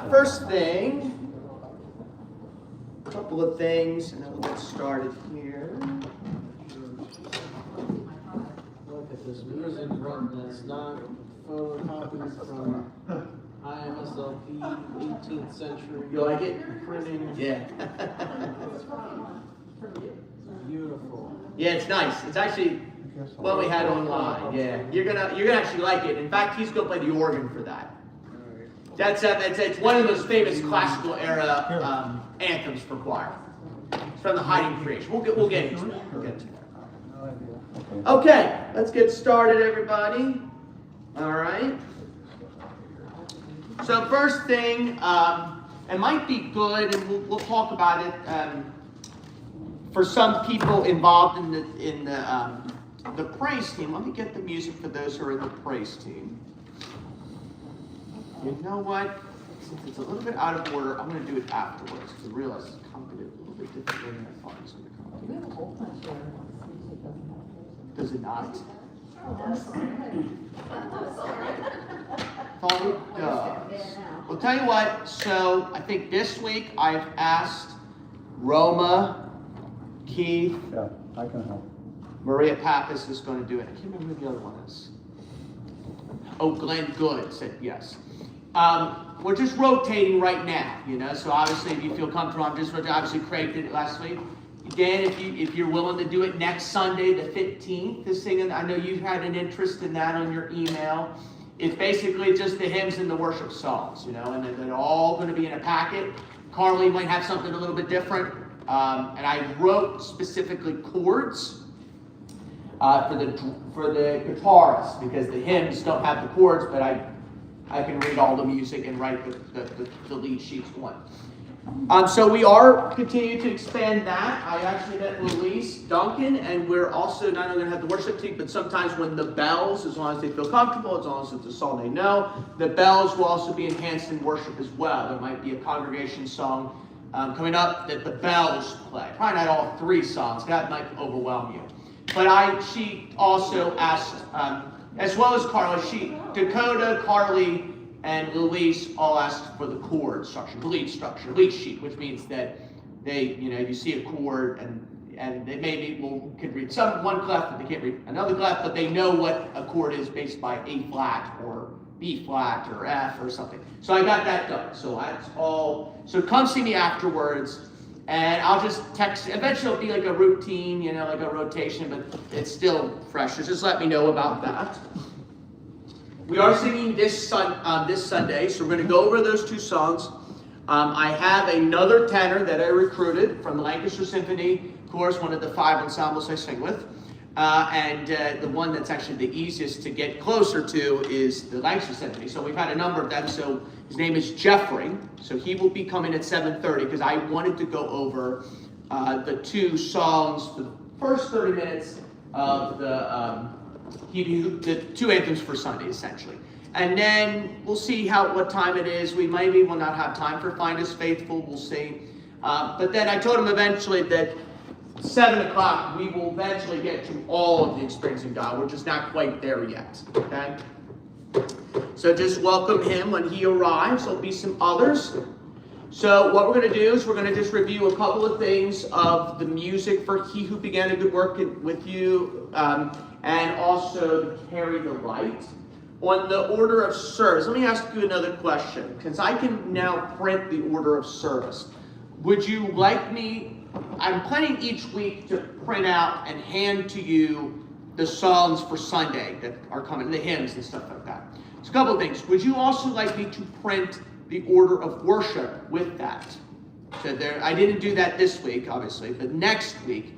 First thing, a couple of things, and then we'll get started here. Look at this music from that's not photocopies from IMSLP 18th century. You like it? Printing. Yeah. Beautiful. Yeah, it's nice. It's actually what we had online. Yeah, you're gonna actually like it. In fact, he's gonna play the organ for that. It's one of those famous classical era anthems for choir. It's from the Hiding Creation. We'll get into that. We'll get into that. Okay, let's get started, everybody. All right. So first thing, it might be good, and we'll talk about it. For some people involved in the praise team, let me get the music for those who are in the praise team. You know what? Since it's a little bit out of order, I'm going to do it afterwards because I realize it's complicated, a little bit different than I thought it was going to be. Does it not? Thought it does. Well, tell you what. So I think this week I've asked Roma, Keith. Yeah, I can help. Maria Pappas is going to do it. I can't remember who the other one is. Oh, Glenn Good said yes. We're just rotating right now, so obviously if you feel comfortable, I'm just obviously Craig did it last week. Dan, if you're willing to do it next Sunday, the 15th, to sing, I know you've had an interest in that on your email. It's basically just the hymns and the worship songs, and they're all going to be in a packet. Carly might have something a little bit different. And I wrote specifically chords for the guitarists because the hymns don't have the chords, but I can read all the music and write the lead sheets one. So we are continuing to expand that. I actually met Louise Duncan, and we're also not only going to have the worship team, but sometimes when the bells, as long as they feel comfortable, as long as it's a song they know, the bells will also be enhanced in worship as well. There might be a congregation song coming up that the bells play. Probably not all three songs. That might overwhelm you. But she also asked, as well as Carla, Dakota, Carly, and Louise all asked for the chord structure, the lead sheet, which means that you see a chord and they maybe could read one clef, but they can't read another clef, but they know what a chord is based by A flat or B flat or F or something. So I got that done. So that's all. So come see me afterwards, and I'll just text. Eventually it'll be like a routine, like a rotation, but it's still fresh. So just let me know about that. We are singing this Sunday, so we're going to go over those two songs. I have another tenor that I recruited from the Lancaster Symphony, of course, one of the 5 ensembles I sing with. And the one that's actually the easiest to get closer to is the Lancaster Symphony. So we've had a number of them. So his name is Jeffrey. So he will be coming at 7:30 because I wanted to go over the two songs for the first 30 minutes of the two anthems for Sunday, essentially. And then we'll see what time it is. We maybe will not have time for Find Us Faithful. We'll see. But then I told him eventually that 7 o'clock, we will eventually get to all of the Experiencing God. We're just not quite there yet, okay? So just welcome him when he arrives. There'll be some others. So what we're going to do is we're going to just review a couple of things of the music for He Who Began a Good Work with You, and also Carry the Light. On the order of service, let me ask you another question, because I can now print the order of service. Would you like me, I'm planning each week to print out and hand to you the songs for Sunday that are coming, the hymns and stuff like that. So a couple of things. Would you also like me to print the order of worship with that? So I didn't do that this week, obviously, but next week,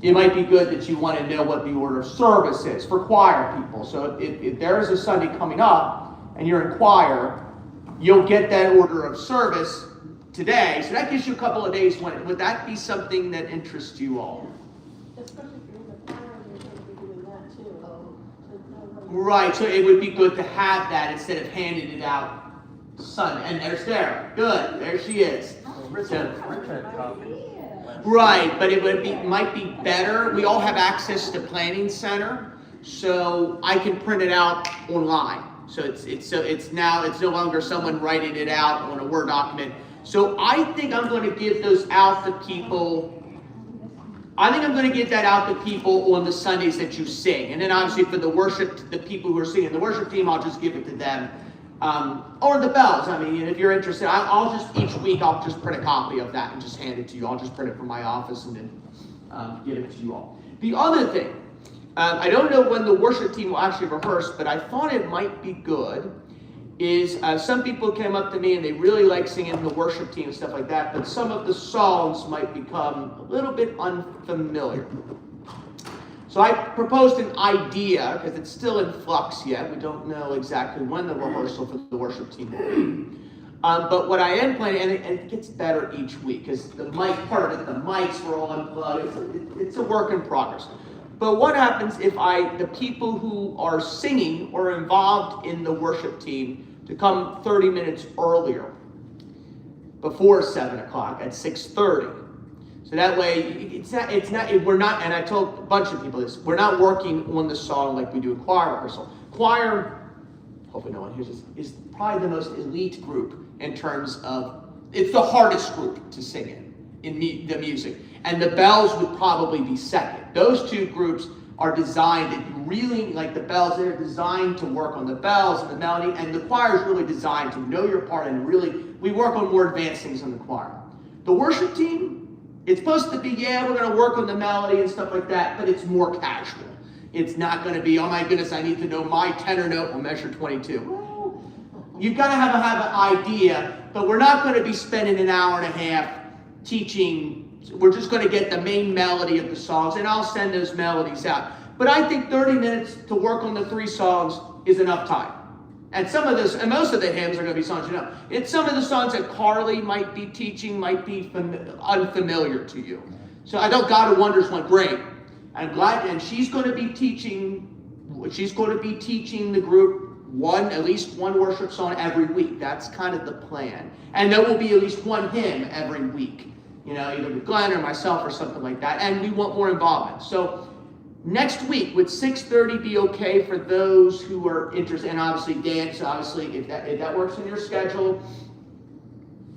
it might be good that you want to know what the order of service is for choir people. So if there is a Sunday coming up and you're in choir, you'll get that order of service today. So that gives you a couple of days. Would that be something that interests you all? Especially if you're in the choir, you're going to be doing that too. Right, so it would be good to have that instead of handing it out Sunday. And there's Sarah. Good, there she is. Right, but it might be better. We all have access to Planning Center, so I can print it out online. So it's no longer someone writing it out on a Word document. So I think I'm going to give those out to people. I think I'm going to get that out to people on the Sundays that you sing. And then obviously for the worship, the people who are singing the worship team, I'll just give it to them. Or the bells. I mean, if you're interested, I'll just, each week, I'll just print a copy of that and just hand it to you. I'll just print it from my office and then give it to you all. The other thing, I don't know when the worship team will actually rehearse, but I thought it might be good, is some people came up to me and they really like singing the worship team and stuff like that, but some of the songs might become a little bit unfamiliar. So I proposed an idea, because it's still in flux yet. We don't know exactly when the rehearsal for the worship team will be. But what I am planning, and it gets better each week, because the mic part of it, the mics were all unplugged. It's a work in progress. But what happens if the people who are singing or involved in the worship team to come 30 minutes earlier, before 7 o'clock at 6:30. So that way, we're not, and I told a bunch of people this, we're not working on the song like we do in choir rehearsal. Choir, hopefully no one hears this, is probably the most elite group in terms of, it's the hardest group to sing in the music. And the bells would probably be second. Those two groups are designed, if you really like the bells, they're designed to work on the bells and the melody, and the choir is really designed to know your part, and really, we work on more advanced things in the choir. The worship team, it's supposed to be, yeah, we're going to work on the melody and stuff like that, but it's more casual. It's not going to be, oh my goodness, I need to know my tenor note on measure 22. Well, you've got to have an idea, but we're not going to be spending an hour and a half teaching. We're just going to get the main melody of the songs, and I'll send those melodies out. But I think 30 minutes to work on the 3 songs is enough time. And some of this, and most of the hymns are going to be songs you know. It's some of the songs that Carly might be teaching might be unfamiliar to you. So I know God of Wonders went great. I'm glad, and she's going to be teaching the group at least one worship song every week. That's kind of the plan. And there will be at least one hymn every week. You know, either with Glenn or myself or something like that. And we want more involvement. So next week, would 6:30 be okay for those who are interested? And obviously, Dan, so obviously, if that works in your schedule,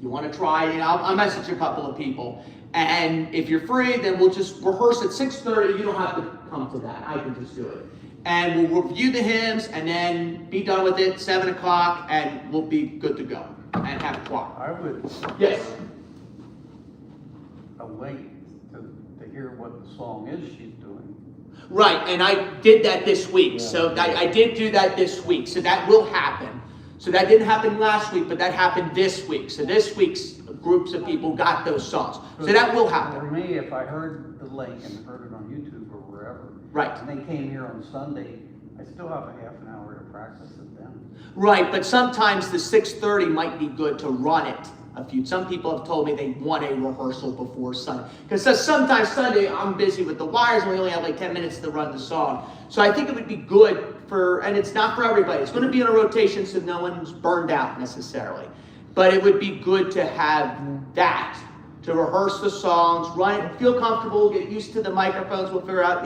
you want to try it, I'll message a couple of people. And if you're free, then we'll just rehearse at 6:30. You don't have to come to that. I can just do it. And we'll review the hymns and then be done with it, 7 o'clock, and we'll be good to go and have a choir. I would Yes. await to hear what the song is she's doing. Right, and I did that this week. So I did do that this week. So that will happen. So that didn't happen last week, but that happened this week. So this week's groups of people got those songs. So that will happen. For me, if I heard the link and heard it on YouTube or wherever, Right. and they came here on Sunday, I still have a half an hour to practice it then. Right, but sometimes the 6:30 might be good to run it a few. Some people have told me they want a rehearsal before Sunday. Because sometimes Sunday I'm busy with the wires and we only have like 10 minutes to run the song. So I think it would be good and it's not for everybody. It's going to be in a rotation so no one's burned out necessarily. But it would be good to have that, to rehearse the songs, run it, feel comfortable, get used to the microphones, we'll figure out,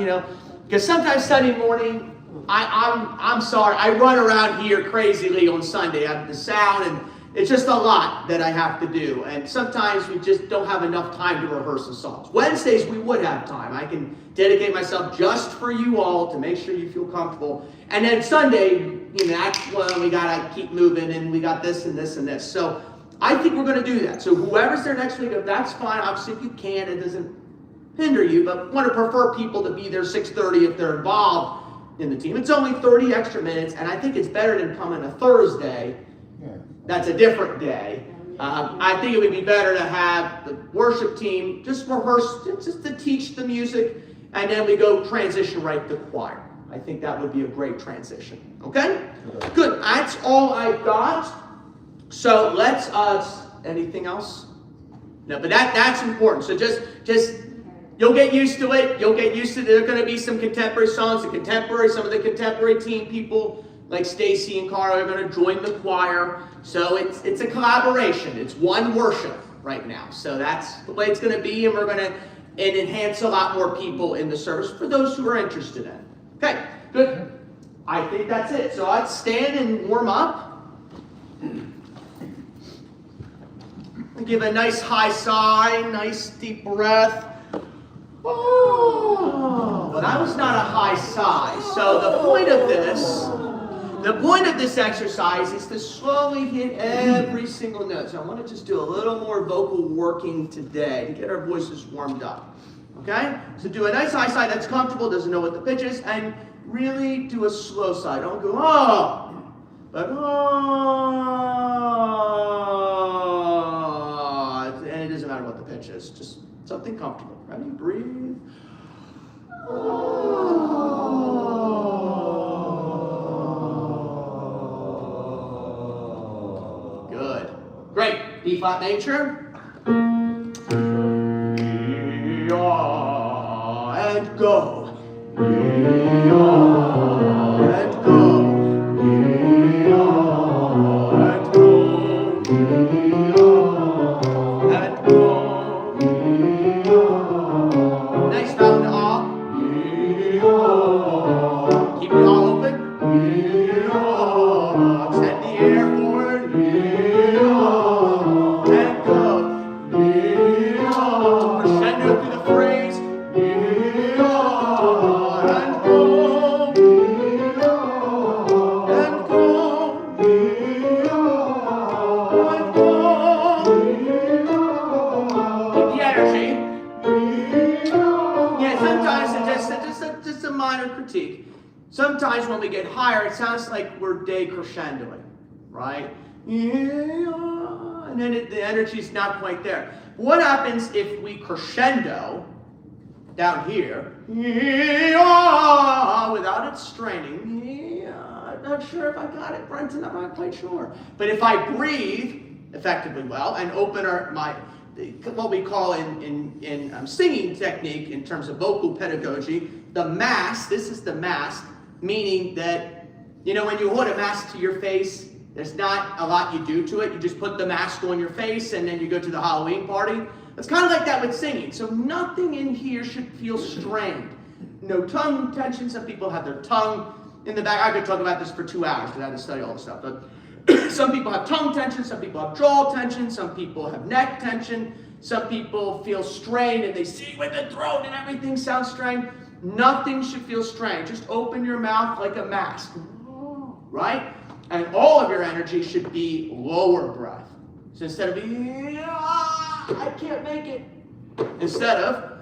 because sometimes Sunday morning, I'm sorry, I run around here crazily on Sunday. I have the sound and it's just a lot that I have to do. And sometimes we just don't have enough time to rehearse the songs. Wednesdays, we would have time. I can dedicate myself just for you all to make sure you feel comfortable. And then Sunday, that's when we got to keep moving and we got this and this and this. So I think we're going to do that. So whoever's there next week, if that's fine, obviously if you can, it doesn't hinder you, but want to prefer people to be there 6:30 if they're involved in the team. It's only 30 extra minutes, and I think it's better than coming a Thursday. That's a different day. I think it would be better to have the worship team just rehearse, just to teach the music, and then we go transition right to choir. I think that would be a great transition. Okay? Good. That's all I've got. So let's, anything else? No, but that's important. So just, you'll get used to it. You'll get used to it. There are going to be some contemporary songs. Some of the contemporary team people, like Stacy and Carl, are going to join the choir. So it's a collaboration. It's one worship right now. So that's the way it's going to be, and we're going to enhance a lot more people in the service for those who are interested in it. Okay, good. I think that's it. So I'd stand and warm up. Give a nice high sigh, nice deep breath. Oh, but that was not a high sigh. So the point of this exercise is to slowly hit every single note. So I want to just do a little more vocal working today to get our voices warmed up. Okay? So do a nice high sigh that's comfortable, doesn't know what the pitch is, and really do a slow sigh. Don't go, oh, but oh. And it doesn't matter what the pitch is, just something comfortable. Ready? Breathe. Oh. Good. Great. B flat major. And go. And go. And go. And go. Nice round off. Keep your jaw open. Extend the air forward. And go. Crescendo through the phrase. And go. And go. And go. Keep the energy. Yeah, sometimes just a minor critique. Sometimes when we get higher, it sounds like we're decrescendoing, right? And then the energy's not quite there. What happens if we crescendo down here without it straining? I'm not sure if I got it, Brenton. I'm not quite sure. But if I breathe effectively well and open what we call in singing technique in terms of vocal pedagogy, the mask. This is the mask, meaning that, when you hold a mask to your face, there's not a lot you do to it. You just put the mask on your face and then you go to the Halloween party. It's kind of like that with singing. So nothing in here should feel strained. No tongue tension. Some people have their tongue in the back. I could talk about this for 2 hours because I had to study all this stuff. But some people have tongue tension, some people have jaw tension, some people have neck tension, some people feel strained and they sing with the throat and everything sounds strained. Nothing should feel strained. Just open your mouth like a mask, right? And all of your energy should be lower breath. So instead of I can't make it, instead of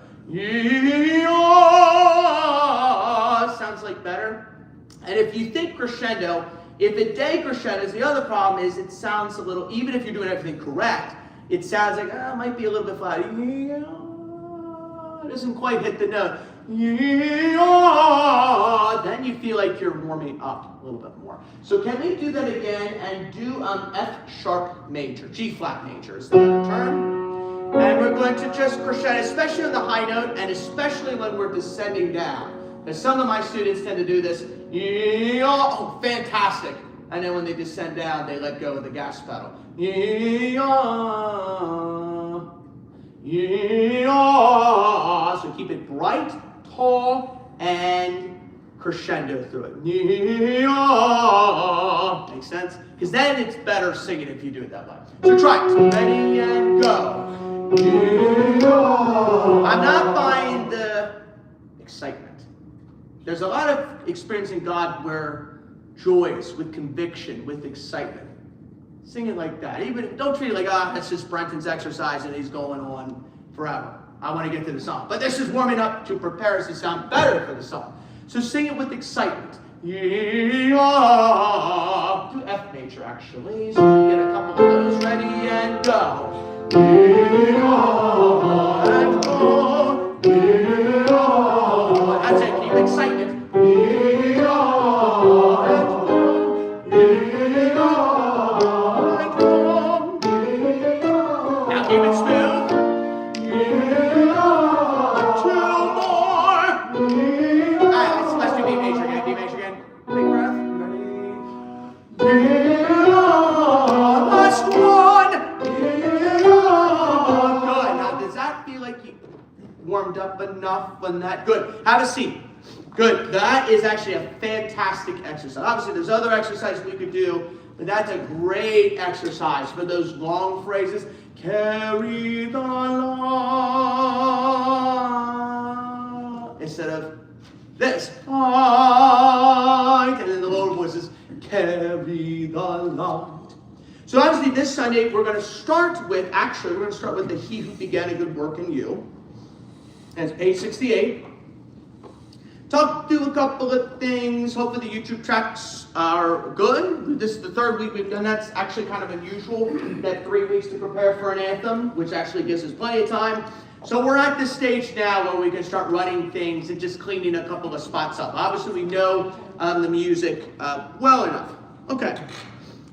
sounds like better. And if you think crescendo, if it decrescendos, the other problem is it sounds a little, even if you're doing everything correct, it sounds like, it might be a little bit flat. It doesn't quite hit the note. Then you feel like you're warming up a little bit more. So can we do that again and do F sharp major, G flat major is the other term. And we're going to just crescendo, especially on the high note and especially when we're descending down. Because some of my students tend to do this. Oh, fantastic. And then when they descend down, they let go of the gas pedal. So keep it bright, tall, and crescendo through it. Makes sense? Because then it's better singing if you do it that way. So try it. Ready and go. I'm not buying the excitement. There's a lot of experience in God where joyous, with conviction, with excitement. Sing it like that. Even don't treat it like, that's just Brenton's exercise and he's going on forever. I want to get to the song. But this is warming up to prepare us to sound better for the song. So sing it with excitement. Do F major actually. So we get a couple of those. Ready and go. And go. That's it. Keep excitement. Now keep it smooth. Two more. Alright, let's do B major again. B major again. Big breath. Ready? Last one. Good. Now does that feel like you warmed up enough on that? Good. Have a seat. Good. That is actually a fantastic exercise. Obviously, there's other exercises we could do, but that's a great exercise for those long phrases. Carry the light. Instead of this. Light. And then the lower voices. Carry the light. So obviously this Sunday we're going to start with, the He Who Began a Good Work in You. That's page 68. Talk through a couple of things. Hopefully the YouTube tracks are good. This is the third week we've done that. It's actually kind of unusual that 3 weeks to prepare for an anthem, which actually gives us plenty of time. So we're at this stage now where we can start running things and just cleaning a couple of spots up. Obviously we know the music well enough. Okay.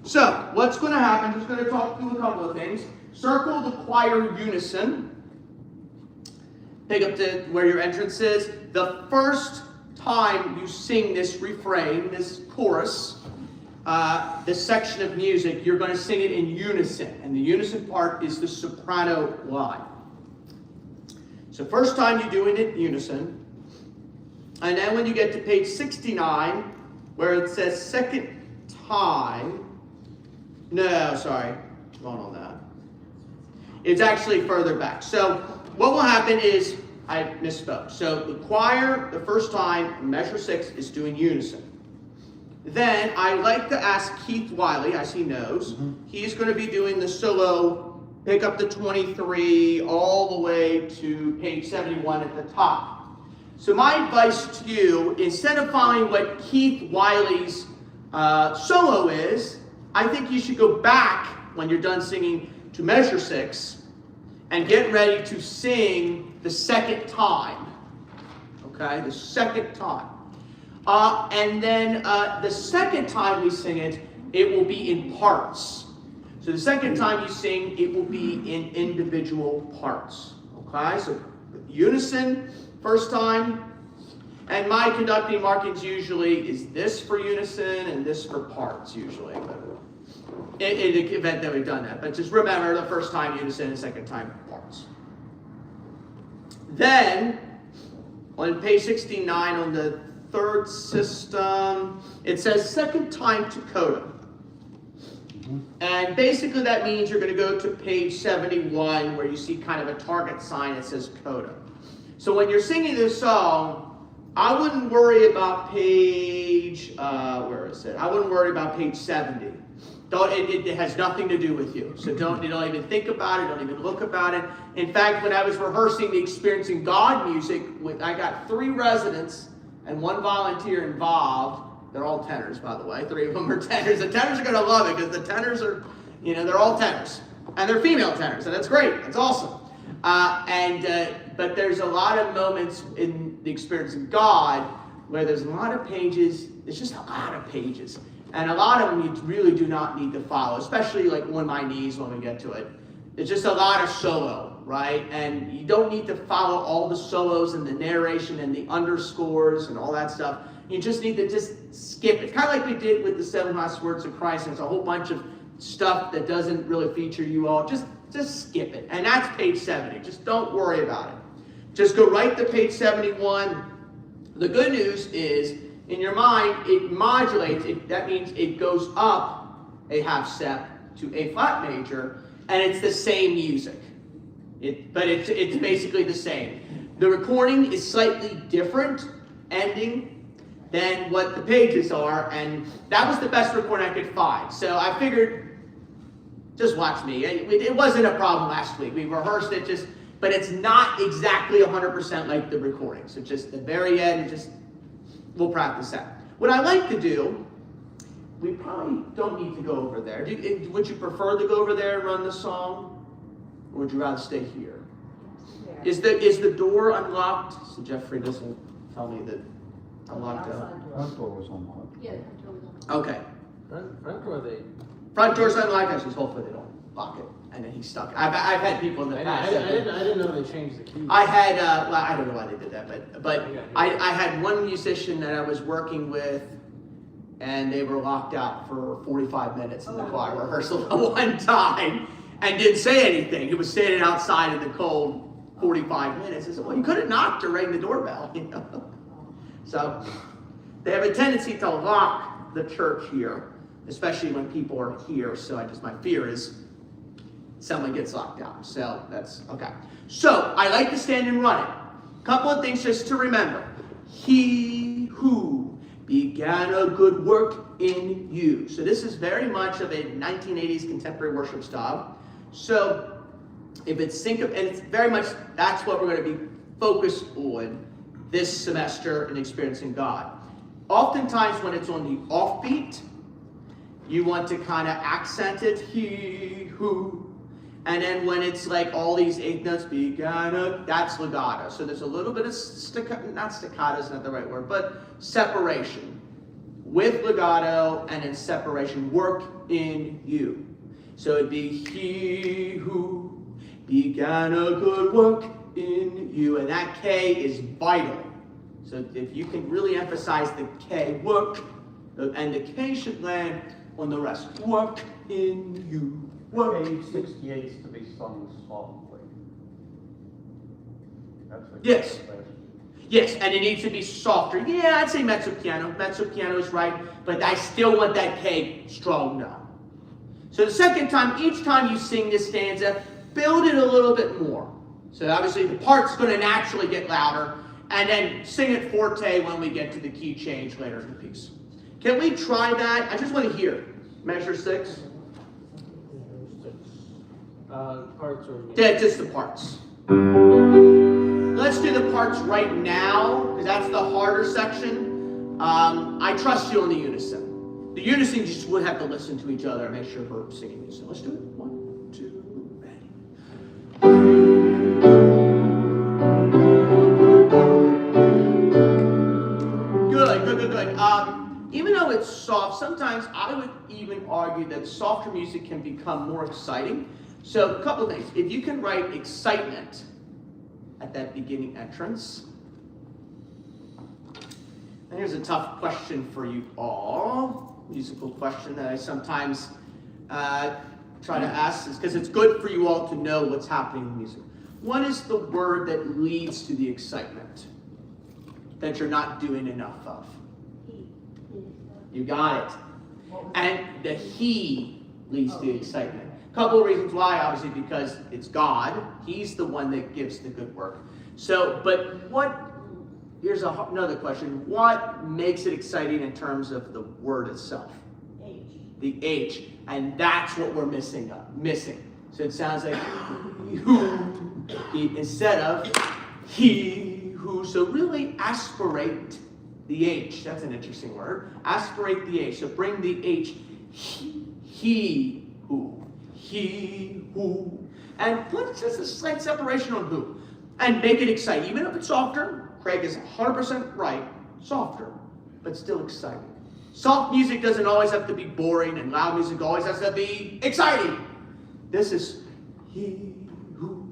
So what's going to happen, just going to talk through a couple of things. Circle the choir unison. Pick up to where your entrance is. The first time you sing this refrain, this chorus, this section of music, you're going to sing it in unison. And the unison part is the soprano line. So first time you do it in unison. And then when you get to page 69, where it says second time, no, sorry, wrong on that. It's actually further back. So what will happen is, I misspoke. So the choir, the first time, measure 6, is doing unison. Then I like to ask Keith Wiley, I see knows, he's going to be doing the solo, pick up the 23 all the way to page 71 at the top. So my advice to you, instead of following what Keith Wiley's solo is, I think you should go back when you're done singing to measure 6 and get ready to sing the second time. Okay, the second time. And then the second time we sing it, it will be in parts. So the second time you sing, it will be in individual parts. Okay, so unison, first time. And my conducting markings usually is this for unison and this for parts usually. In the event that we've done that. But just remember the first time unison and second time parts. Then, on page 69 on the third system, it says second time to coda. And basically that means you're going to go to page 71 where you see kind of a target sign that says coda. So when you're singing this song, I wouldn't worry about page, where is it? I wouldn't worry about page 70. It has nothing to do with you. So don't even think about it. Don't even look about it. In fact, when I was rehearsing the Experiencing God music, I got 3 residents and 1 volunteer involved. They're all tenors, by the way. 3 of them are tenors. The tenors are going to love it because the tenors are, they're all tenors. And they're female tenors, and that's great. That's awesome. But there's a lot of moments in the Experiencing God where there's a lot of pages. There's just a lot of pages. And a lot of them you really do not need to follow, especially like on my knees when we get to it. It's just a lot of solo, right? And you don't need to follow all the solos and the narration and the underscores and all that stuff. You just need to just skip it. Kind of like we did with the 7 last words of Christ. There's a whole bunch of stuff that doesn't really feature you all. Just skip it. And that's page 70. Just don't worry about it. Just go right to page 71. The good news is, in your mind, it modulates. That means it goes up a half step to A flat major, and it's the same music. But it's basically the same. The recording is slightly different ending than what the pages are, and that was the best recording I could find. So I figured, just watch me. It wasn't a problem last week. We rehearsed it, but it's not exactly 100% like the recording. So just the very end, we'll practice that. What I like to do, we probably don't need to go over there. Would you prefer to go over there and run the song? Or would you rather stay here? Is the door unlocked? So Jeffrey doesn't tell me that unlocked out. Front door was unlocked. Yeah, the door was unlocked. Okay. Front door's unlocked. I just hopefully they don't lock it. And then he's stuck. I've had people in the past. I didn't know they changed the keys. I had, I don't know why they did that, but I had one musician that I was working with, and they were locked out for 45 minutes in the choir rehearsal at one time, and didn't say anything. He was standing outside in the cold 45 minutes. I said, well, you could have knocked or rang the doorbell, So they have a tendency to lock the church here, especially when people are here. So my fear is someone gets locked out. So that's okay. So I like to stand and run it. Couple of things just to remember. He who began a good work in you. So this is very much of a 1980s contemporary worship style. So if it's and it's very much, that's what we're going to be focused on this semester in experiencing God. Oftentimes when it's on the offbeat, you want to kind of accent it, he who. And then when it's like all these eighth notes, that's legato. So there's a little bit of staccato is not the right word, but separation. With legato and in separation, work in you. So it'd be he who began a good work in you. And that K is vital. So if you can really emphasize the K, work, and the K should land on the rest. Work in you. Work. Page 68 is to be sung softly. That's what Yes. Yes, and it needs to be softer. Yeah, I'd say mezzo piano. Mezzo piano is right, but I still want that K strong now. So the second time, each time you sing this stanza, build it a little bit more. So obviously the part's going to naturally get louder, and then sing it forte when we get to the key change later in the piece. Can we try that? I just want to hear. Measure 6. Parts or Yeah, just the parts. Let's do the parts right now, because that's the harder section. I trust you on the unison. The unison, you just would have to listen to each other and make sure we're singing these. So let's do it. 1, 2, ready. Good. Even though it's soft, sometimes I would even argue that softer music can become more exciting. So a couple of things. If you can write excitement at that beginning entrance. And here's a tough question for you all. Musical question that I sometimes try to ask, is because it's good for you all to know what's happening in music. What is the word that leads to the excitement that you're not doing enough of? You got it. And the he leads to the excitement. A couple of reasons why, obviously, because it's God. He's the one that gives the good work. So, but here's another question. What makes it exciting in terms of the word itself? H. The H. And that's what we're missing. So it sounds like who instead of he who. So really aspirate the H. That's an interesting word. Aspirate the H. So bring the H. He who. He who. And put just a slight separation on who. And make it exciting. Even if it's softer, Craig is 100% right. Softer, but still exciting. Soft music doesn't always have to be boring, and loud music always has to be exciting. This is he who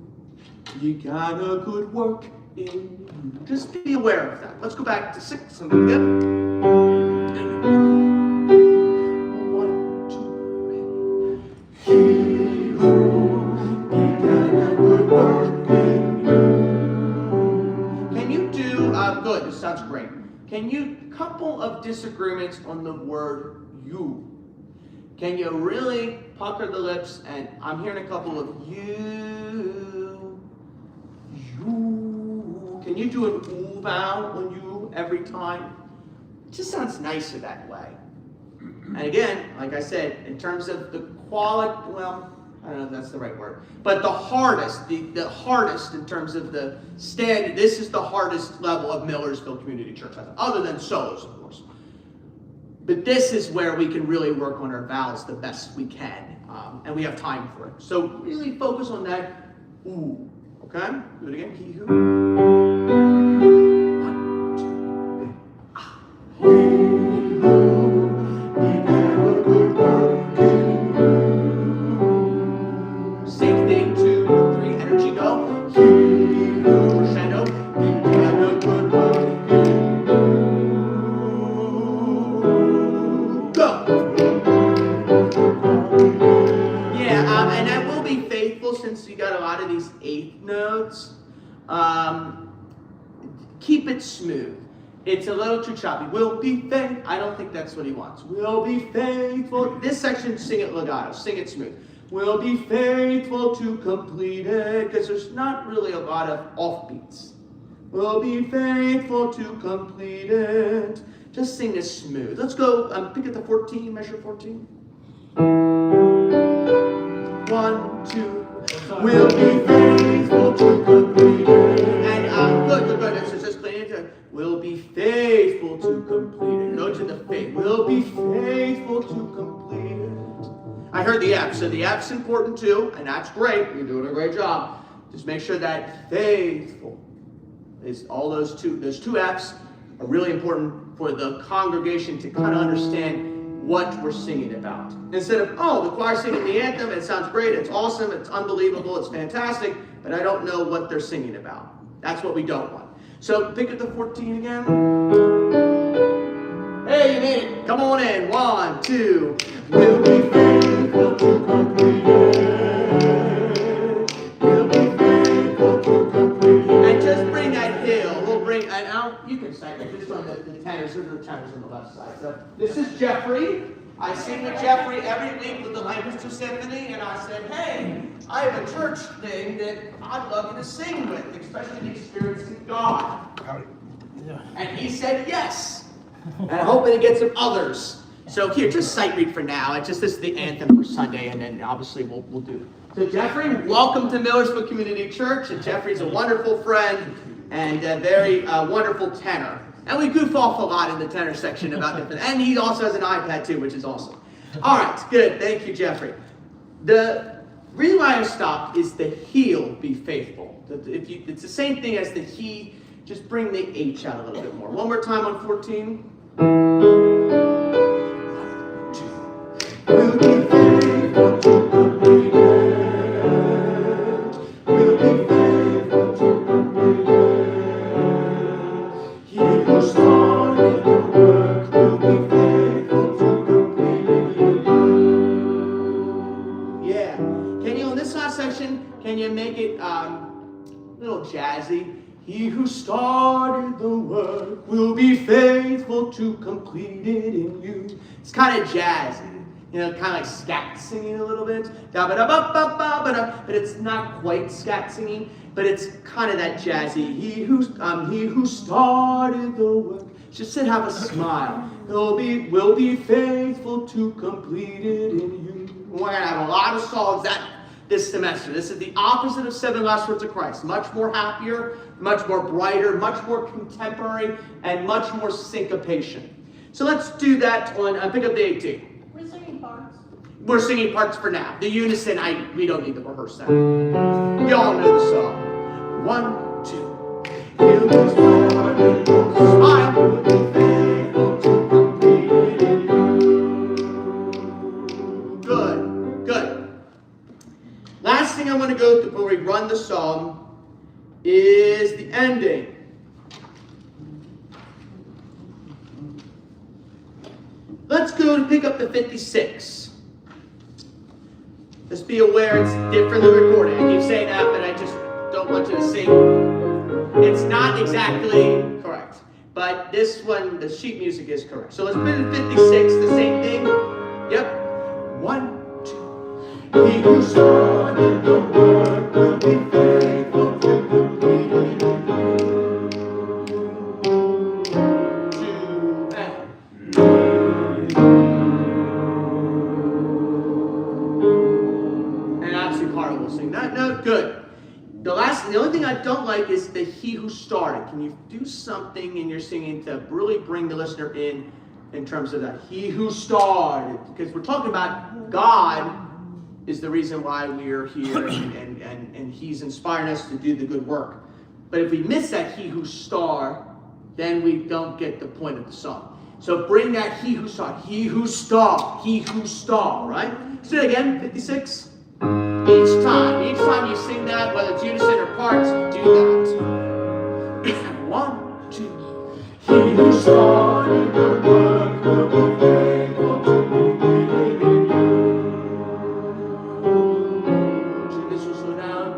began a good work in you. Just be aware of that. Let's go back to 6 and look at. 1, 2, 3. He who began a good work in you. Can you do, good, this sounds great. Can you, couple of disagreements on the word you. Can you really pucker the lips? And I'm hearing a couple of you. Can you do an ooh vowel on you every time? It just sounds nicer that way. And again, like I said, in terms of the quality, well, I don't know if that's the right word, but the hardest, the hardest in terms of the standard, this is the hardest level of Millersville Community Church, other than solos, of course. But this is where we can really work on our vowels the best we can, and we have time for it. So really focus on that ooh, okay? Do it again, he who. 1, 2, 3. Ah. He who began a good work in you. Same thing, 2, 3, energy go. He who, crescendo, began a good work in you. Go. Yeah, and I will be faithful since you got a lot of these eighth notes. Keep it smooth. It's a little too choppy. We'll be faithful. I don't think that's what he wants. We'll be faithful. This section, sing it legato. Sing it smooth. We'll be faithful to complete it. Because there's not really a lot of offbeats. We'll be faithful to complete it. Just sing this smooth. Let's go. Pick at the 14, measure 14. 1, 2. We'll be faithful to complete it. And good. Let's just clean it. We'll be faithful to complete it. Go to the faith. We'll be faithful to complete it. I heard the F, so the F's important too, and that's great. You're doing a great job. Just make sure that faithful is all those two F's are really important for the congregation to kind of understand what we're singing about. Instead of, oh, the choir's singing the anthem, it sounds great, it's awesome, it's unbelievable, it's fantastic, but I don't know what they're singing about. That's what we don't want. So pick up the 14 again. Hey, you made it. Come on in. 1, 2. We'll be faithful to complete it. We'll be faithful to complete it. And just bring that hill. We'll bring, and out. You can cite that. Just on the tenors. There's the tenors on the left side. So this is Jeffrey. I sing with Jeffrey every week with the Lancaster Symphony, and I said, hey, I have a church thing that I'd love you to sing with, especially experiencing God. And he said yes. And I'm hoping to get some others. So here, just sight read for now. This is the anthem for Sunday, and then obviously we'll do. So Jeffrey, welcome to Millersville Community Church. And Jeffrey's a wonderful friend and a very wonderful tenor. And we goof off a lot in the tenor section about different. And he also has an iPad too, which is awesome. All right, good. Thank you, Jeffrey. The reason why I stopped is the he'll be faithful. It's the same thing as the he. Just bring the H out a little bit more. One more time on 14. We'll be faithful to complete it. We'll be faithful to complete it. He who started the work will be faithful to complete it. Yeah. Can you, on this last section, can you make it a little jazzy? He who started the work will be faithful to complete it in you. It's kind of jazzy, kind of like scat singing a little bit. But it's not quite scat singing, but it's kind of that jazzy. He who started the work. Just said have a smile. Will be faithful to complete it in you. We're gonna have a lot of songs this semester. This is the opposite of 7 Last Words of Christ. Much more happier, much more brighter, much more contemporary, and much more syncopation. So let's do that on, pick up the 18. We're singing parts. We're singing parts for now. The unison, we don't need to rehearse that. You all know the song. 1, 2. He'll be started, smile, will be faithful to complete it in you. Good. Last thing I want to go through before we run the song is the ending. Let's go to pick up the 56. Just be aware it's differently recorded. I keep saying that, but I just don't want you to sing. It's not exactly correct. But this one, the sheet music is correct. So let's put it in 56, the same thing. Yep. 1, 2. He who started the work will be faithful to complete it. 2, and obviously Carl will sing that note. Good. The only thing I don't like is the he who started. Can you do something in your singing to really bring the listener in terms of that? He who started. Because we're talking about God is the reason why we are here, and he's inspiring us to do the good work. But if we miss that he who started, then we don't get the point of the song. So bring that he who started, right? Let's do it again, 56. Each time you sing that, whether it's unison or parts, do that. 1, 2. He who started the work will be faithful to complete it in you. This will slow down.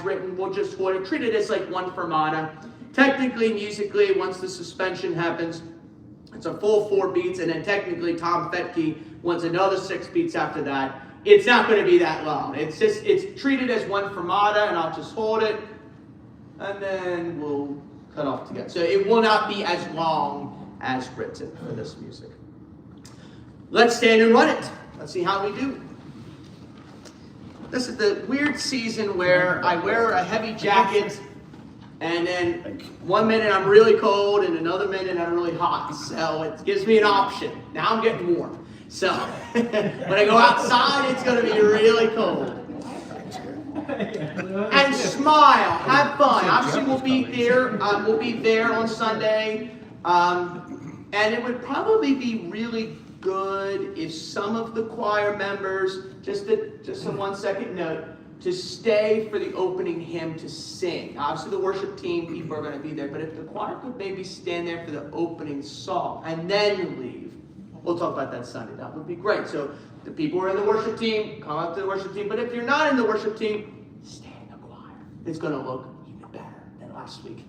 written. We'll just treat it as like one fermata. Technically, musically, once the suspension happens, it's a full 4 beats, and then technically Tom Fetke wants another 6 beats after that. It's not going to be that long. It's treated as one fermata, and I'll just hold it, and then we'll cut off together. So it will not be as long as written for this music. Let's stand and run it. Let's see how we do. This is the weird season where I wear a heavy jacket, and then 1 minute I'm really cold, and another minute I'm really hot. So it gives me an option. Now I'm getting warm. So when I go outside, it's going to be really cold. And smile, have fun. Obviously, we'll be there. We'll be there on Sunday, and it would probably be really good if some of the choir members, just a 1 second note, to stay for the opening hymn to sing. Obviously, the worship team people are going to be there, but if the choir could maybe stand there for the opening song and then leave. We'll talk about that Sunday. That would be great. So the people who are in the worship team, come up to the worship team. But if you're not in the worship team, stay in the choir. It's going to look even better than last week.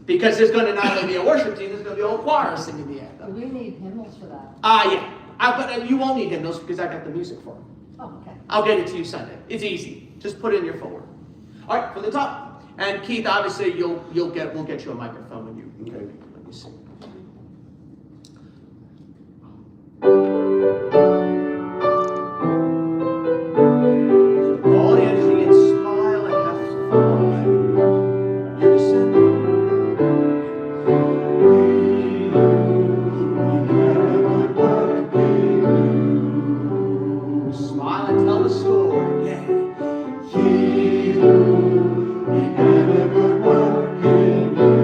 Because there's going to not only be a worship team, there's going to be a whole choir singing the anthem. Do we need hymnals for that? Yeah. But you won't need hymnals because I got the music for them. Oh, okay. I'll get it to you Sunday. It's easy. Just put it in your folder. All right, from the top. And Keith, obviously, we'll get you a microphone when you sing. All the energy and smile and have fun. You're descending. Smile and tell the story. Yeah. He who began a good work in you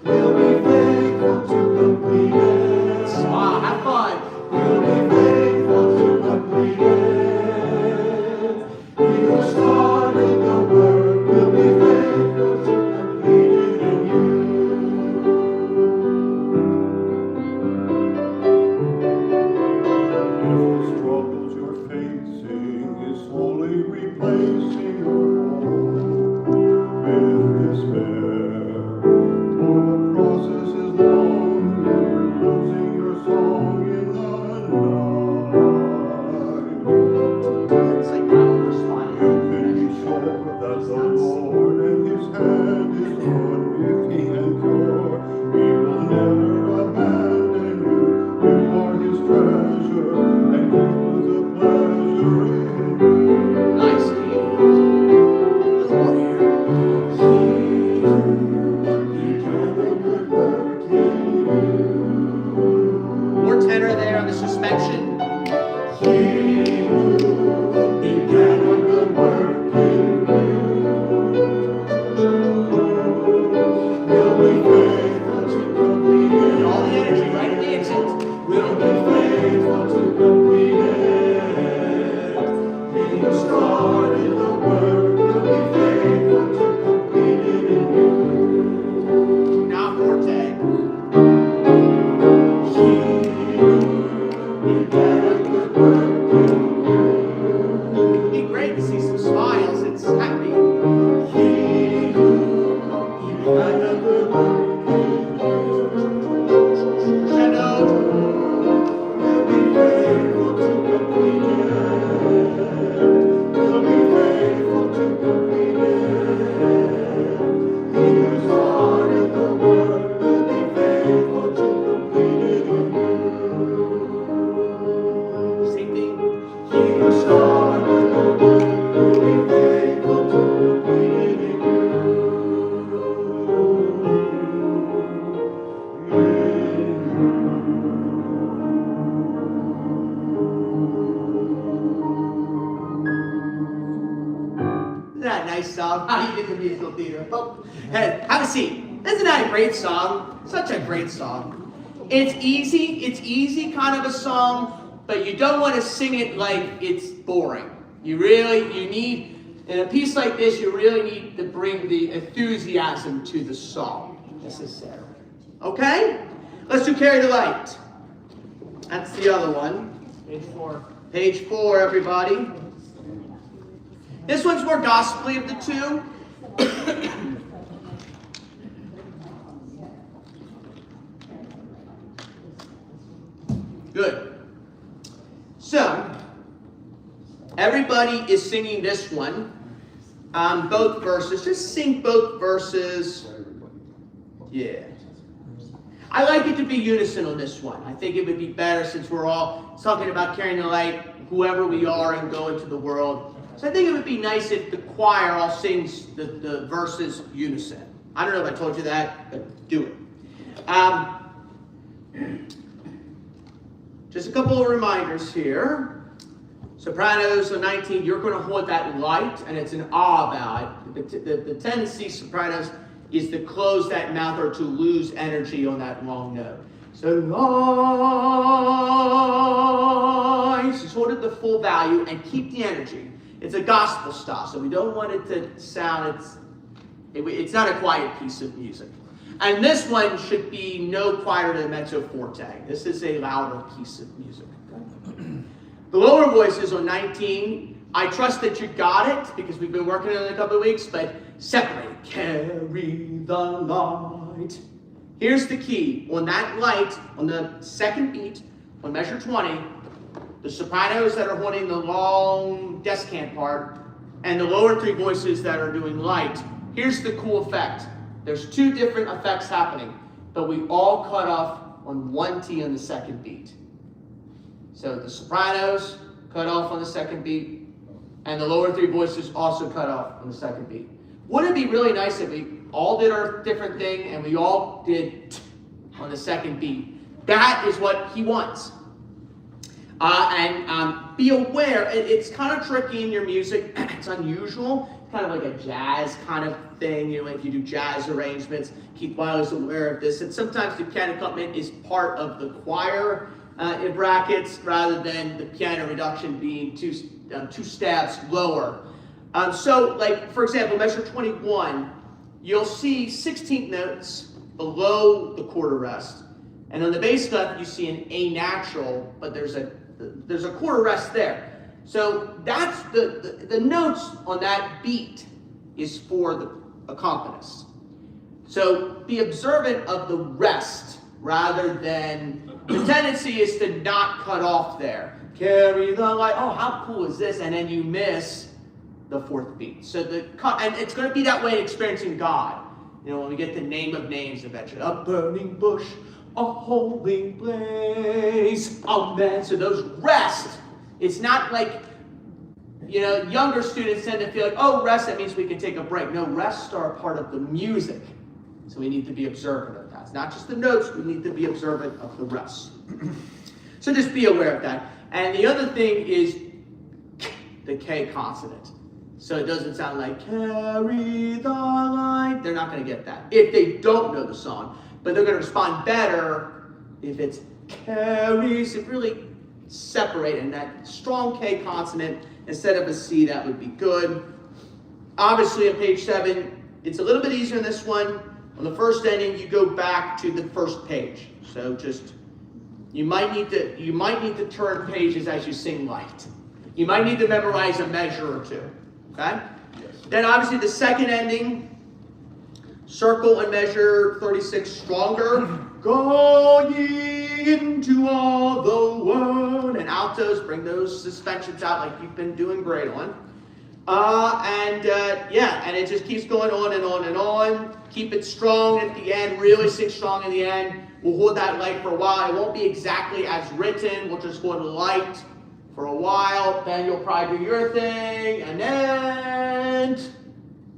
will be faithful to complete it. Smile, have fun. Will be faithful to complete it. He who started the work will be faithful to complete it in you. If the struggles you're facing is slowly replacing your hope with despair, or the process is long, you're losing your song in the night. It's like now we're smiling. You can be sure that the Lord and His hand is on if He endure. He will never abandon you. You are His treasure, and He was a pleasure in you. Nice, Keith. A little more here. He began a good work in you. More tenor there on the suspension. He who began a good work in you will be faithful to complete And it. all the energy right at the exit. Will be faithful to complete it. He who started the work will be faithful to complete it in you. Now forte. He who began a good work in you. It'd be great to see some smiles. It's happy. He who began a good work in you. Crescendo. Will be faithful to complete it. Will be faithful to complete it. He who started the work will be faithful to complete it in you. Same thing. He who started the work will be faithful to complete it in Isn't that a nice song? How you did the musical theater. Oh, hey, have a seat. Isn't that a great song? Such a great song. It's easy kind of a song, but you don't want to sing it like it's boring. You need, in a piece like this, you really need to bring the enthusiasm to the song necessarily. Okay? Let's do Carry the Light. That's the other one. Page 4. Page 4, everybody. This one's more gospel-y of the two. Good. So, everybody is singing this one. Both verses. Just sing both verses. Yeah. I like it to be unison on this one. I think it would be better since we're all talking about carrying the light, whoever we are, and go into the world. So I think it would be nice if the choir all sings the verses unison. I don't know if I told you that, but do it. Just a couple of reminders here. Sopranos on 19, you're going to hold that light, and it's an ah vowel. The tendency, sopranos, is to close that mouth or to lose energy on that long note. So light, just hold it the full value and keep the energy. It's a gospel style, so we don't want it to sound, it's not a quiet piece of music. And this one should be no quieter than mezzo forte. This is a louder piece of music. The lower voices on 19, I trust that you got it because we've been working on it a couple of weeks, but separate. Carry the light. Here's the key. On that light, on the second beat, on measure 20, the sopranos that are holding the long descant part, and the lower three voices that are doing light, here's the cool effect. There's two different effects happening, but we all cut off on one T on the second beat. So the sopranos cut off on the second beat, and the lower three voices also cut off on the second beat. Wouldn't it be really nice if we all did our different thing and we all did t on the second beat? That is what he wants. Be aware, it's kind of tricky in your music. It's unusual, kind of like a jazz kind of thing. You know, if you do jazz arrangements, Keith Wiley's aware of this. And sometimes the piano accompaniment is part of the choir in brackets rather than the piano reduction being two stabs lower. So, like, for example, measure 21, you'll see 16th notes below the quarter rest. And on the bass clef, you see an A natural, but there's a quarter rest there. So that's the notes on that beat is for the accompanist. So be observant of the rest rather than, the tendency is to not cut off there. Carry the light, oh, how cool is this? And then you miss the fourth beat. So and it's going to be that way in experiencing God. You know, when we get the name of names eventually. A burning bush, a holy blaze, amen. So those rest, it's not like, you know, younger students tend to feel like, oh, rest, that means we can take a break. No, rests are a part of the music. So we need to be observant of that. It's not just the notes, we need to be observant of the rest. So just be aware of that. And the other thing is the K consonant. So it doesn't sound like carry the light. They're not going to get that if they don't know the song. But they're going to respond better if it's carries. It really separate in that strong K consonant instead of a C. That would be good. Obviously on page 7, it's a little bit easier in this one. On the first ending, you go back to the first page. So just you might need to turn pages as you sing light. You might need to memorize a measure or two. Okay? Yes. Then obviously the second ending, circle and measure 36 stronger. Go ye into all the world. And altos, bring those suspensions out like you've been doing great on. And it just keeps going on and on and on. Keep it strong at the end. Really sing strong in the end. We'll hold that light for a while. It won't be exactly as written. We'll just hold the light for a while. Then you'll probably do your thing. And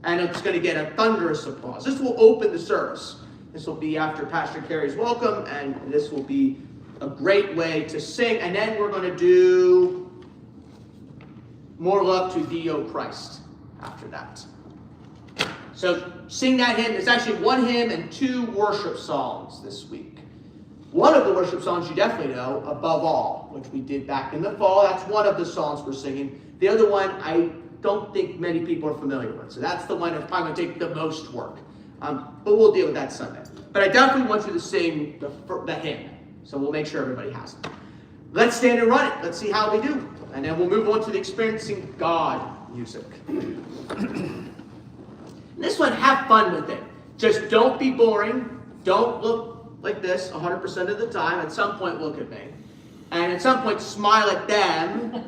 it's going to get a thunderous applause. This will open the service. This will be after Pastor Carey's welcome. And this will be a great way to sing. And then we're going to do More Love to Thee, O Christ, after that. So sing that hymn. There's actually one hymn and 2 worship songs this week. One of the worship songs you definitely know, Above All, which we did back in the fall. That's one of the songs we're singing. The other one, I don't think many people are familiar with. So that's the one that's probably going to take the most work. But we'll deal with that Sunday. But I definitely want you to sing the hymn. So we'll make sure everybody has it. Let's stand and run it. Let's see how we do. And then we'll move on to the experiencing God music. This one, have fun with it. Just don't be boring. Don't look like this 100% of the time. At some point, look at me. And at some point, smile at them.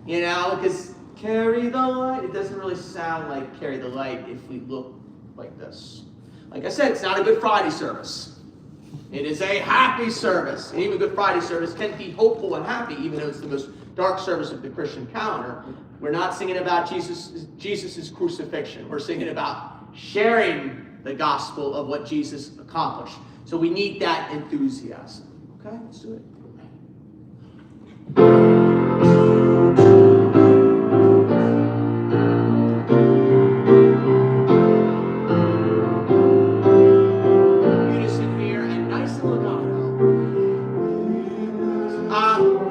You know, because carry the light. It doesn't really sound like carry the light if we look like this. Like I said, it's not a Good Friday service. It is a happy service. And even Good Friday service can be hopeful and happy, even though it's the most dark service of the Christian calendar. We're not singing about Jesus' crucifixion. We're singing about sharing the gospel of what Jesus accomplished. So we need that enthusiasm. Okay, let's do it. Unison here and nice and legato.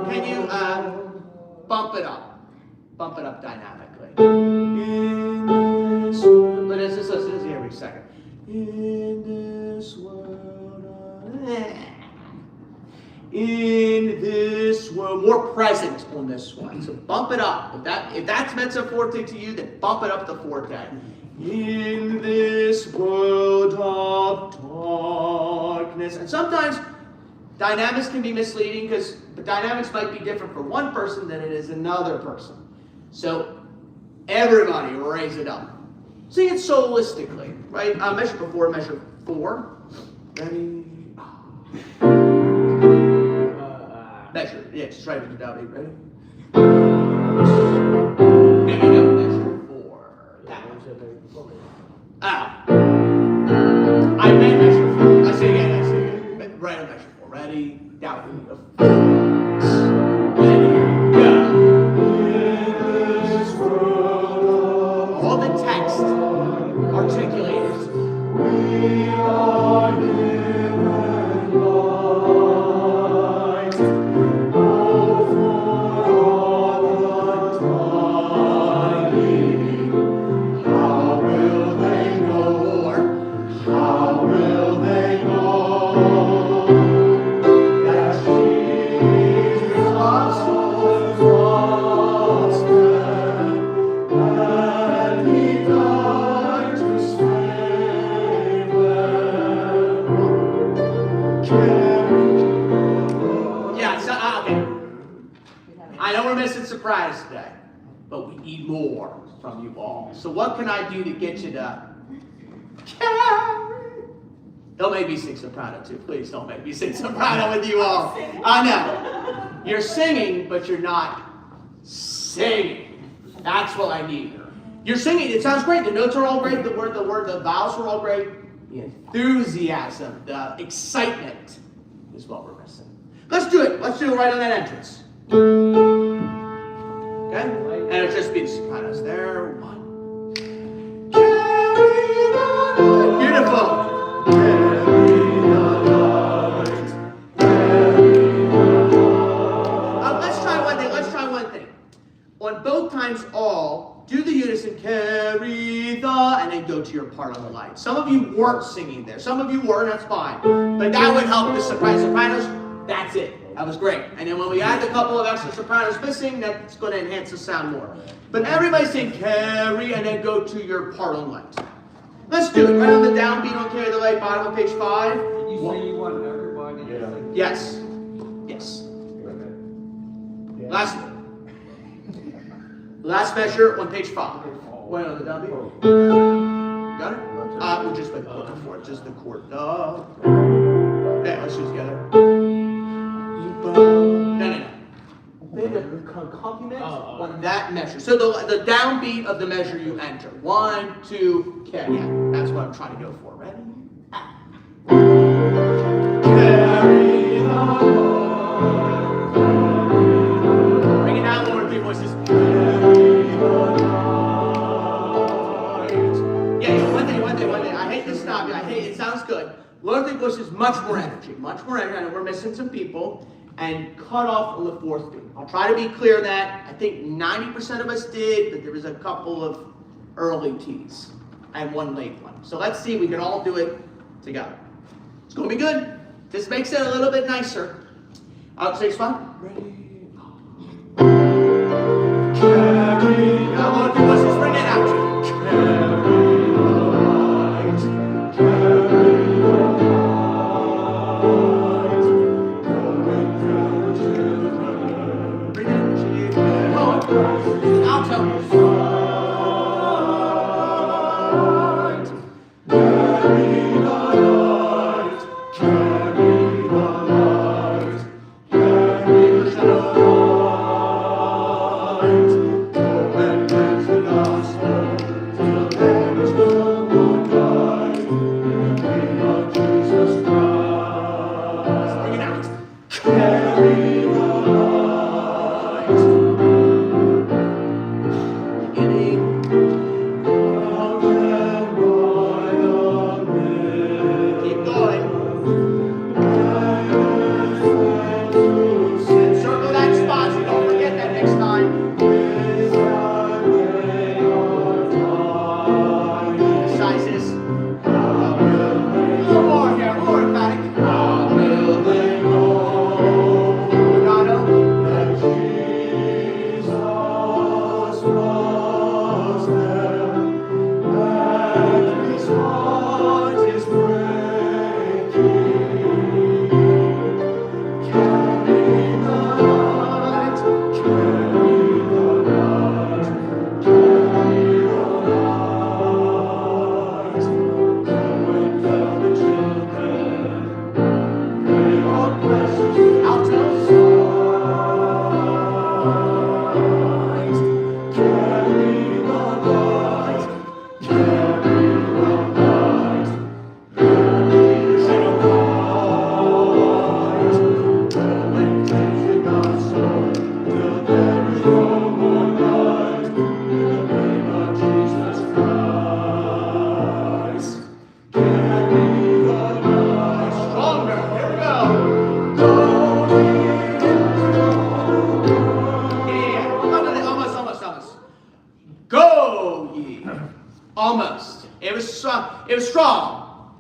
Can you bump it up? Bump it up dynamically. But it's just listen here every second. In this world, in this world, more present on this one. So bump it up. If that's mezzo forte to you, then bump it up to forte. In this world of darkness, and sometimes dynamics can be misleading because the dynamics might be different for one person than it is another person. So everybody raise it up. Sing it solistically, right? Measure before, measure 4. Ready? Measure. Yeah, just try to do that. Ready? No, measure 4. That one. I meant measure 4. I say again. Right on measure 4. Ready? Down. Ready? Go. All the text articulated. We are given light, all for all the time. How will they know? Or how will they know that Jesus loves us and He died to save them? Yeah, so, okay. I know we're missing sopranos today, but we need more from you all. So what can I do to get you to carry? Don't make me sing soprano too. Please don't make me sing soprano with you all. I know. You're singing, but you're not singing. That's what I need. You're singing. It sounds great. The notes are all great. The vowels are all great. The enthusiasm, the excitement is what we're missing. Let's do it. Let's do it right on that entrance. Okay? And it'll just be the sopranos. There. 1. Beautiful. Let's try one thing. On both times, all, do the unison, carry the, and then go to your part on the light. Some of you weren't singing there. Some of you were, that's fine. But that would help the sopranos. That's it. That was great. And then when we add a couple of extra sopranos missing, that's going to enhance the sound more. But everybody sing carry, and then go to your part on light. Let's do it. Right on the downbeat on carry the light, bottom of page 5. You say you want everybody to sing? Yes. Yes. Last measure on page 5. Wait on the downbeat. Got it? We'll just wait for it. Just the chord. Okay, let's do it together. No. The accompaniment on that measure. So the downbeat of the measure you enter. 1, 2, carry. Yeah, that's what I'm trying to go for. Ready? Carry the Lord. Bring it down, Lord. Three voices. Carry the Lord. Yeah, one day. I hate to stop you. It sounds good. Lower three voices, much more energy. I know we're missing some people. And cut off on the 4th beat. I'll try to be clear that I think 90% of us did, but there was a couple of early T's and one late one. So let's see if we can all do it together. It's going to be good. This makes it a little bit nicer. Stage 5. Ready? Carry. Now, Carry the light, carry the light, carry the light. Go and preach the gospel till there is no more night. In the name of Jesus Christ. Bring it out. Carry the light. Beginning. Keep going. And circle that spot so you don't forget that next time. Exercises. A little more here, more emphatic. How will they know Legato. that Jesus was there, and his heart is breaking? Carry the light, carry the light, carry the light. Go and tell the children, bring our precious Altos. light. Carry the light, carry the light, carry the light. Go and preach the gospel till there is no more night. In the name of Jesus Christ. Carry the light. Stronger. Here we go. Go Yeah. Almost. Go ye. Almost. It was strong. It was strong.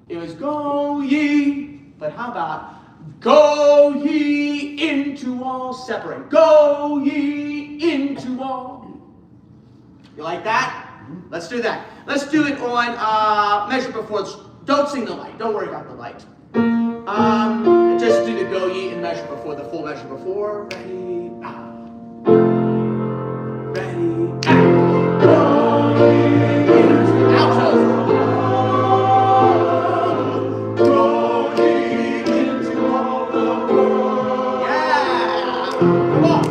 It was go ye. But how about go ye into all separate? Go ye into all. You like that? Let's do that. Let's do it on measure before. Don't sing the light. Don't worry about the light. Just do the go ye and measure before, the full measure before. Ready? Ready? Altos. Go ye into all the world. Yeah. Come on.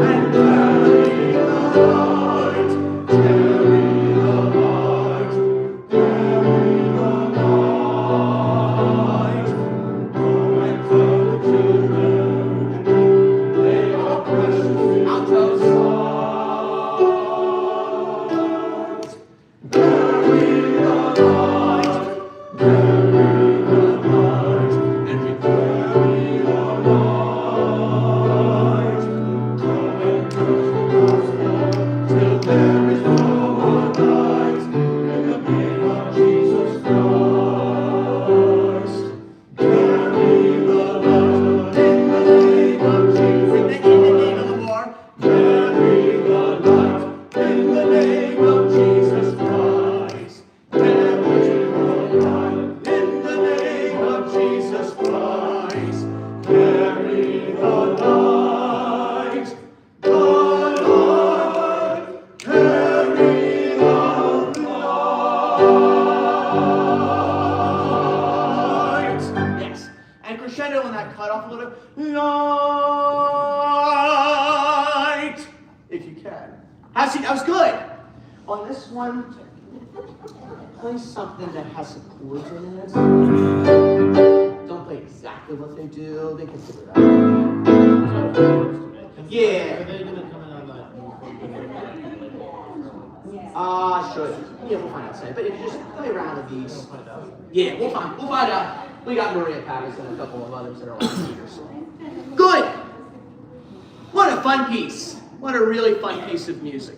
And carry the light, carry the light, carry the light. Go and tell the children, they are precious Altos. light. Carry the light, carry the light, And we carry the light. Go and preach the gospel till there is no more night. In the name of Jesus Christ. Carry the light. In the name of Jesus in the name of the Lord. Carry the light. In the name of Jesus Christ. Carry the light. In the name of Jesus Christ. Carry the light. The light. Carry the light. Yes. And crescendo on that cut off a little bit. Light. If you can. That was good. On this one, play something that has some chords in it. Don't play exactly what they do. They can figure it out. Yeah. Are they gonna come in on that? Should. Yeah, we'll find out today. But if you just play around with these. Yeah, we'll find out. We got Maria Pappas and a couple of others that are on speakers. Good. What a fun piece. What a really fun piece of music.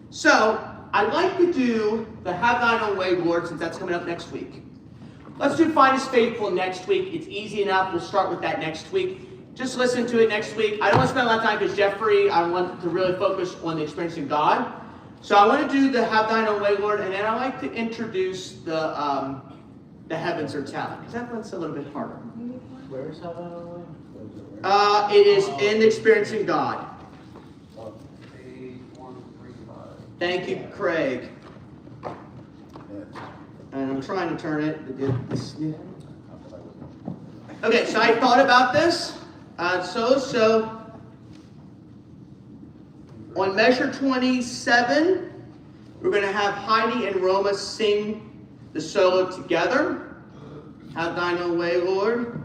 So, I'd like to do the Have Thine Own Way, Lord, since that's coming up next week. Let's do Find Us Faithful next week. It's easy enough. We'll start with that next week. Just listen to it next week. I don't want to spend a lot of time because Jeffrey, I want to really focus on the experiencing God. So I want to do the Have Thine Own Way, Lord, and then I like to introduce the Heavens Are Talent, because that one's a little bit harder. Where is that one? It is in experiencing God. Page 135. Thank you, Craig. I'm trying to turn it. Okay, so I thought about this. So on measure 27, we're going to have Heidi and Roma sing the solo together. Have thine own way, Lord.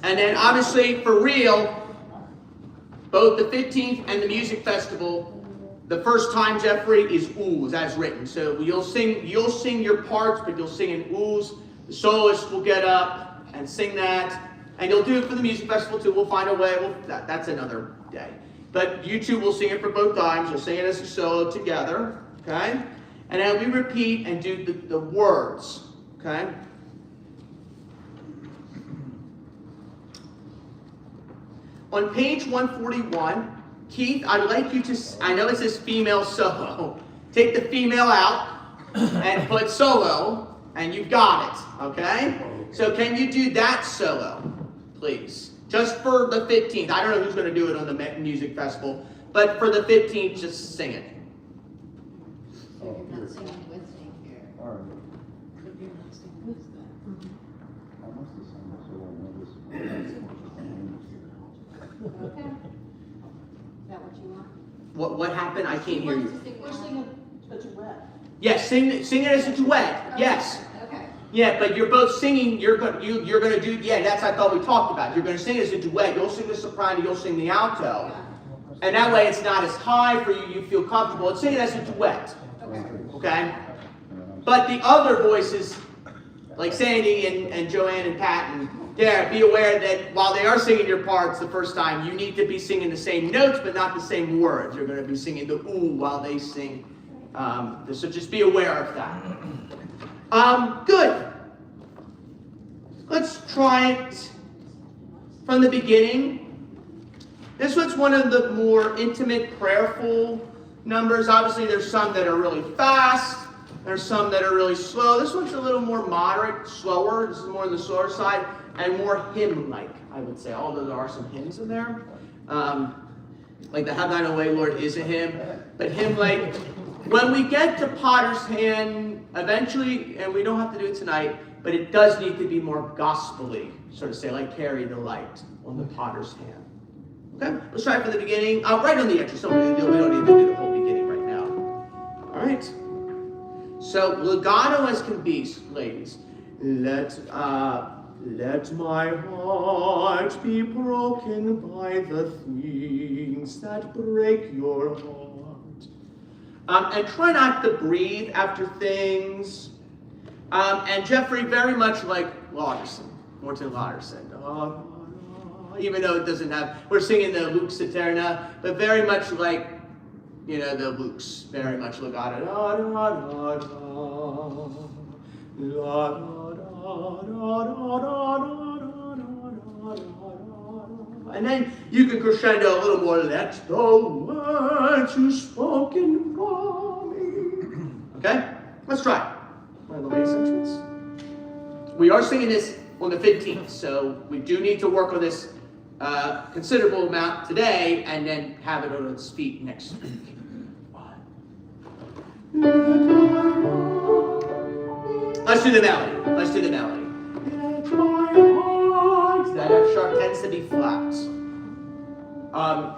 And then obviously for real, both the 15th and the music festival, the first time, Jeffrey, is oohs as written. So you'll sing your parts, but you'll sing in oohs. The soloist will get up and sing that. And you'll do it for the music festival too. We'll find a way. That's another day. But you two will sing it for both times. You'll sing it as a solo together. Okay? And then we repeat and do the words. Okay? On page 141, Keith, I'd like you to, I know it says female solo. Take the female out and put solo, and you've got it. Okay? So can you do that solo, please? Just for the 15th. I don't know who's going to do it on the music festival, but for the 15th, just sing it. So you're not singing with me here. All right. But you're not singing with them. I must have sung this one. Okay. Is that what you want? What happened? I can't hear you. We're singing a duet. Yes, sing it as a duet. Yes. Okay. Yeah, but you're both singing. You're going to do. Yeah, that's I thought we talked about. You're going to sing as a duet. You'll sing the soprano. You'll sing the alto, and that way it's not as high for you. You feel comfortable. And sing it as a duet. Okay. But the other voices, like Sandy and Joanne and Pat and Dara, be aware that while they are singing your parts the first time, you need to be singing the same notes, but not the same words. You're going to be singing the ooh while they sing. So just be aware of that. Good. Let's try it from the beginning. This one's one of the more intimate, prayerful numbers. Obviously, there's some that are really fast. There's some that are really slow. This one's a little more moderate, slower. This is more on the slower side and more hymn-like, I would say. Although there are some hymns in there. Like the Have Thine Own Way, Lord, is a hymn. But hymn-like, when we get to Potter's Hand, eventually, and we don't have to do it tonight, but it does need to be more gospel-y, so to say, like Carry the Light on the Potter's Hand. Okay, let's try it from the beginning. Right on the edge. So we don't need to do the whole beginning right now. All right. So legato as can be, ladies. Let my heart be broken by the things that break your heart. And try not to breathe after things. And Jeffrey, very much like Lauderson, Morton Lauderson. Even though it doesn't have, we're singing the Lux Eterna, but very much like, the Lux, very much legato. Da, da, da, da, da, da. And then you can crescendo a little more. Let the words you spoken for me. Okay, let's try it. One of the ladies' entrance. We are singing this on the 15th, so we do need to work on this considerable amount today, and then have it on its feet next week. Let's do the melody. Let's do the melody. That F sharp tends to be flat.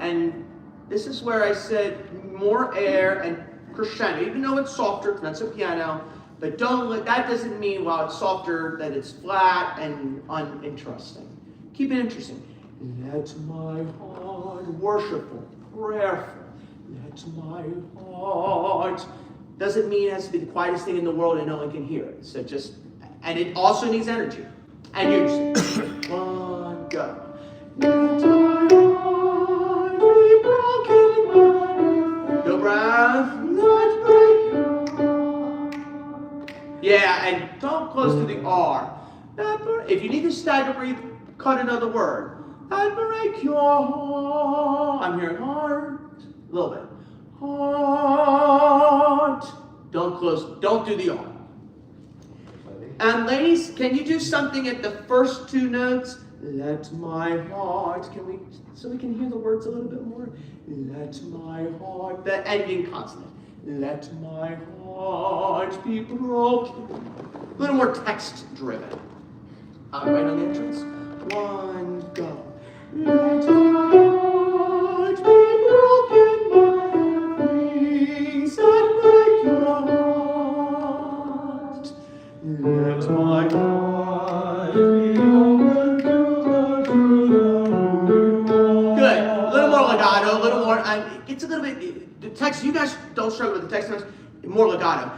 And this is where I said more air and crescendo, even though it's softer, that's a piano, but that doesn't mean while it's softer that it's flat and uninteresting. Keep it interesting. Let my heart worshipful, prayerful. Let my heart. Doesn't mean it has to be the quietest thing in the world and no one can hear it. So and it also needs energy and unison. One, go. Let my heart be broken by. No breath. Let break your heart. Yeah, and don't close to the R. If you need to stagger breathe, cut another word. I'd break your heart. I'm hearing heart. A little bit. Heart. Don't close. Don't do the R. And ladies, can you do something at the first two notes? Let my heart, so we can hear the words a little bit more. Let my heart, The ending consonant. let my heart be broken. A little more text driven. Right on the entrance. One, go. Let my heart be broken by things that break your heart. Let my heart be open to the Good. A little more legato, a little more. It's a little bit. The text. You guys don't struggle with the text. More legato,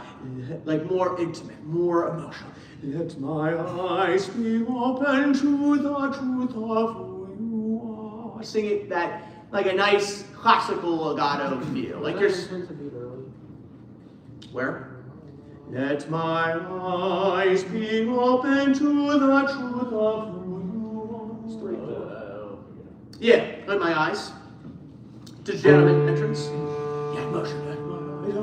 like more intimate, more emotional. Let my eyes be open to the truth of who you are. Sing it that like a nice classical legato feel. Like you're. Turns a beat early. Where? Let my eyes be open to the truth of who you are. Yeah. Let my eyes. To the gentleman entrance. Yeah, emotion. Let my eyes.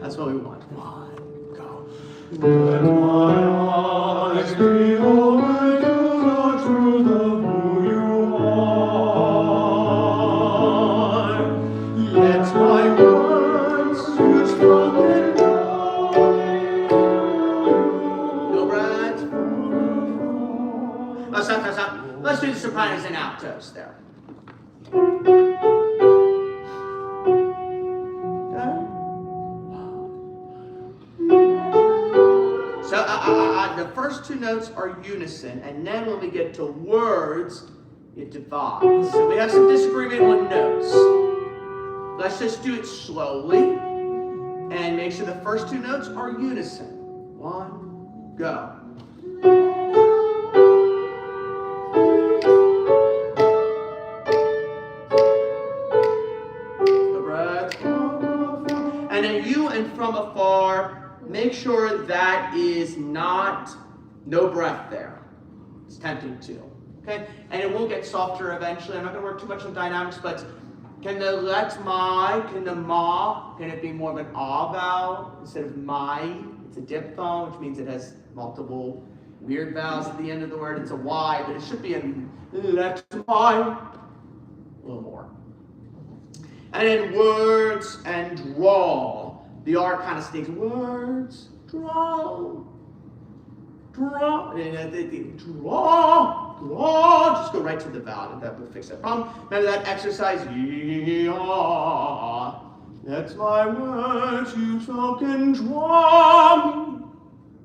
That's what we want. One, go. Let my eyes be open to the truth of who you are. Let my words you spoken No, Brad. Stop. Let's do the sopranos and altos there. So the first two notes are unison, and then when we get to words, it divides. So we have some disagreement on notes. Let's just do it slowly and make sure the first two notes are unison. One, go. The breath. And then you and from afar. Make sure that is no breath there. It's tempting to. Okay? And it will get softer eventually. I'm not going to work too much on dynamics, but can the ma, can it be more of an ah vowel instead of my? It's a diphthong, which means it has multiple weird vowels at the end of the word. It's a y, but it should be in let my. A little more. And then words and draw. The R kind of sneaks. Words, draw. And draw. Just go right to the vowel, and that will fix that problem. Remember that exercise? That's my words you spoken, draw me.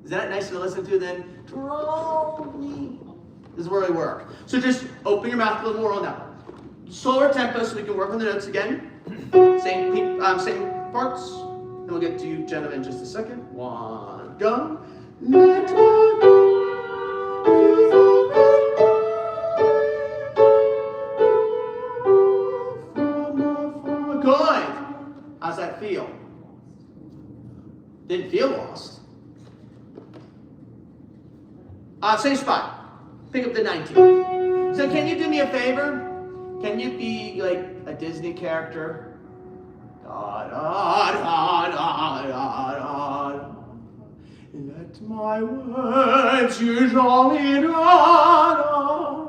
Is that nice to listen to then? Draw me. This is where we work. So just open your mouth a little more on that one. Slower tempo so we can work on the notes again. Same parts. Then we'll get to you, gentlemen, in just a second. One, go. Let Good. How's that feel? Didn't feel lost. Same spot. Pick up the 19. So can you do me a favor? Can you be like a Disney character? Da, da, da, da, da, da. Let my words usually da.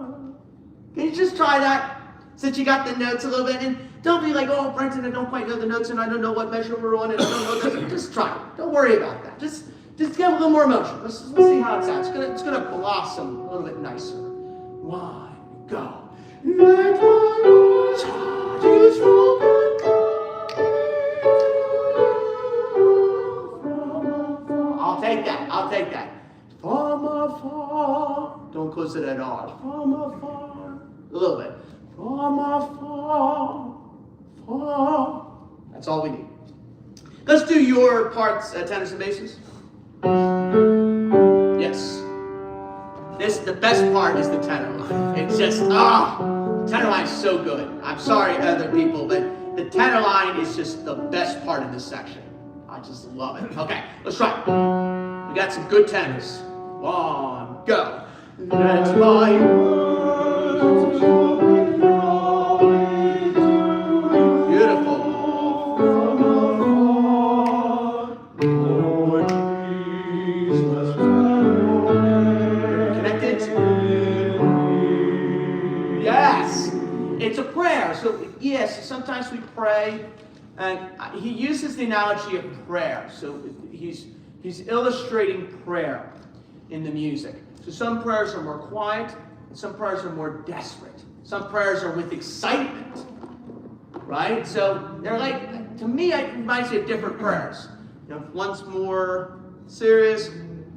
Can you just try that? Since you got the notes a little bit, and don't be like, oh, Brenton, I don't quite know the notes, and I don't know what measure we're on, and I don't know this. Just try it. Don't worry about that. Just get a little more emotion. Let's see how it sounds. It's gonna blossom a little bit nicer. One, go. Let my words be spoken. I'll take that. From afar. Don't close it at all. From afar. A little bit. From afar. Far. That's all we need. Let's do your parts, tenors and basses. Yes. The best part is the tenor line. It's just, tenor line is so good. I'm sorry, other people, but the tenor line is just the best part of this section. I just love it. Okay, let's try it. We got some good tenors. One, go. Let my words beautiful. Connected. pray, and he uses the analogy of prayer. So he's illustrating prayer in the music. So some prayers are more quiet, and some prayers are more desperate. Some prayers are with excitement, right? So they're like, to me, it reminds me of different prayers. You know, one's more serious,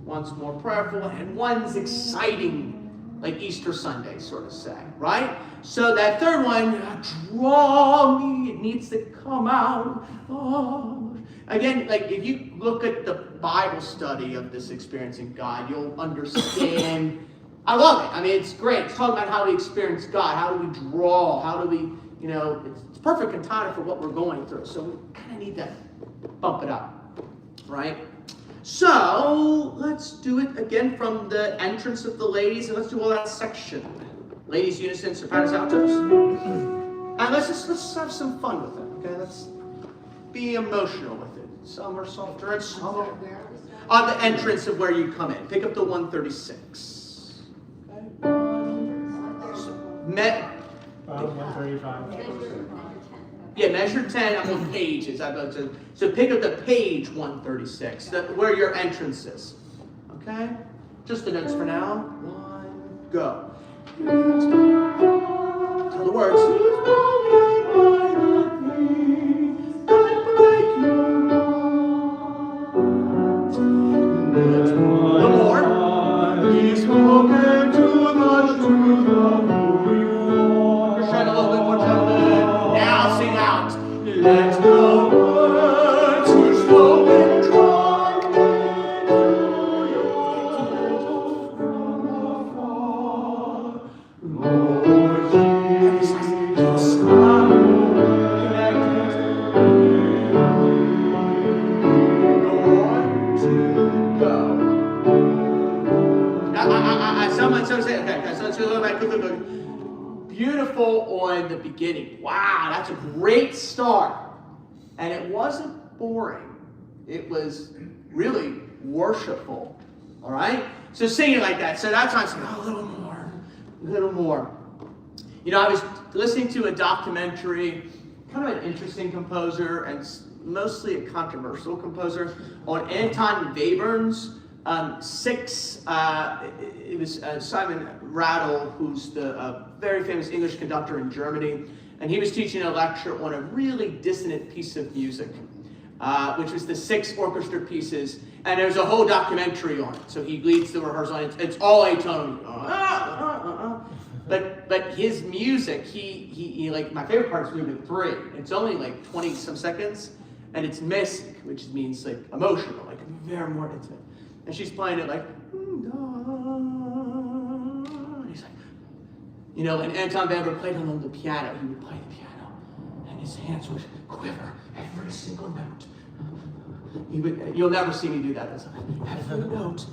one's more prayerful, and one's exciting, like Easter Sunday, sort of say, right? So that third one, draw me, it needs to come out. Oh. Again, like if you look at the Bible study of this experiencing God, you'll understand. I love it. I mean, it's great. It's talking about how we experience God, how do we draw, how do we, you know, it's perfect and time for what we're going through. So we kind of need to bump it up, right? So let's do it again from the entrance of the ladies, and let's do all that section. Ladies unison, sopranos, altos. And let's have some fun with it, okay? Let's be emotional with it. Some are softer and some are on the entrance of where you come in. Pick up the 136. Okay? Bottom 135. Yeah, measure 10 on the pages. So pick up the page 136, where your entrance is. Okay? Just the notes for now. 1, go. Tell the words. One more. He's spoken too much to the trying a little bit more gentlemen. Now sing out. Let the words which spoken draw me to you from afar. Lord Jesus, I'm Lord to go. Now, someone say, okay, so let's go back to the beautiful on the beginning. Wow, that's a great start. And it wasn't boring. It was really worshipful. All right? So sing it like that. So that's why I'm saying, a little more. A little more. You know, I was listening to a documentary, kind of an interesting composer, and mostly a controversial composer, on Anton Webern's it was Simon Rattle, who's the very famous English conductor in Germany, and he was teaching a lecture on a really dissonant piece of music, which was the 6 orchestra pieces, and there's a whole documentary on it. So he leads the rehearsal, and it's all atonal. But his music, he like, my favorite part is movement 3. It's only like 20 some seconds, and it's mystic, which means like emotional, like very more intimate. And she's playing it like, and he's like, you know, when Anton Weber played along the piano, he would play the piano, and his hands would quiver every single note. You'll never see me do that. Every note.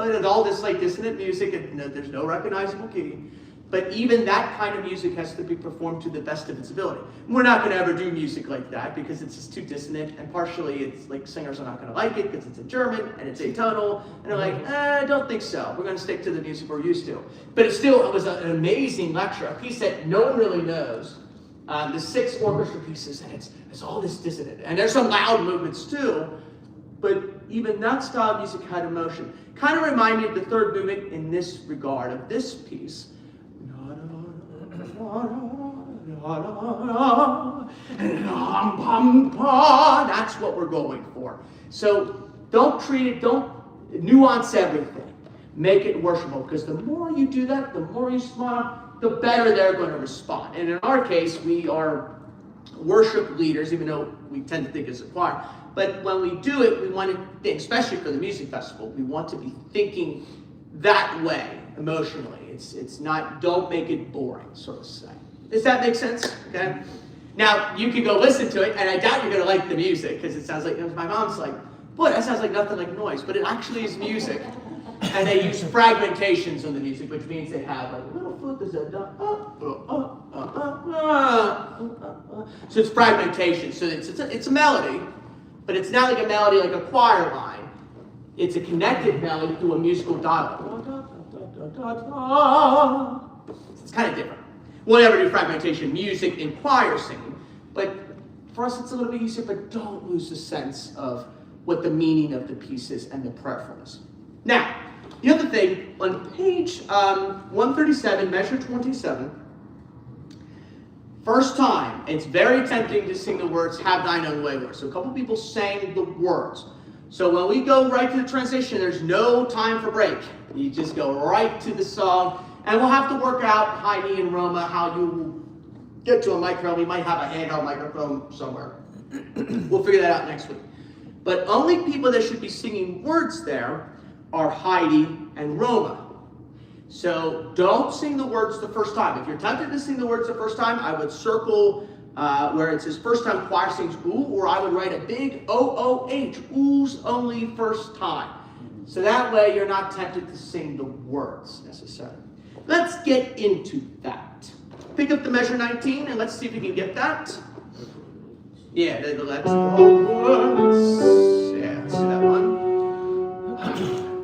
And all this like dissonant music, and there's no recognizable key. But even that kind of music has to be performed to the best of its ability. We're not going to ever do music like that because it's just too dissonant, and partially it's like singers are not going to like it because it's in German and it's atonal, and they're like, I don't think so. We're going to stick to the music we're used to. But it was an amazing lecture, a piece that no one really knows. The 6 orchestra pieces, and it's all this dissonant. And there's some loud movements too, but even that style of music had emotion. Kind of reminded me of the third movement in this regard, of this piece. That's what we're going for. So don't nuance everything. Make it worshipful, because the more you do that, the more you smile, the better they're going to respond. And in our case, we are worship leaders, even though we tend to think as a choir. But when we do it, we want to think, especially for the music festival, we want to be thinking that way emotionally. It's not, don't make it boring, so to say. Does that make sense? Okay. Now, you can go listen to it, and I doubt you're going to like the music, because it sounds like, my mom's like, boy, that sounds like nothing like noise, but it actually is music. And they use fragmentations on the music, which means they have like little flute, there's a so it's fragmentation. So it's a melody, but it's not like a melody like a choir line. It's a connected melody through a musical dialogue. da, da. It's kind of different. We'll never do fragmentation music in choir singing, but for us it's a little bit easier, but don't lose the sense of what the meaning of the piece is and the prayerfulness. Now, the other thing, on page 137, measure 27, first time, it's very tempting to sing the words, have thine own way, Lord. So a couple people sang the words. So when we go right to the transition, there's no time for break. You just go right to the song, and we'll have to work out, Heidi and Roma, how you get to a microphone. We might have a handheld microphone somewhere. We'll figure that out next week. But only people that should be singing words there are Heidi and Roma. So don't sing the words the first time. If you're tempted to sing the words the first time, I would circle where it says first time choir sings ooh, or I would write a big O-O-H, ooh's only first time. So that way you're not tempted to sing the words necessarily. Let's get into that. Pick up the measure 19 and let's see if we can get that. Yeah, the let's go words. Yeah, let's do that one.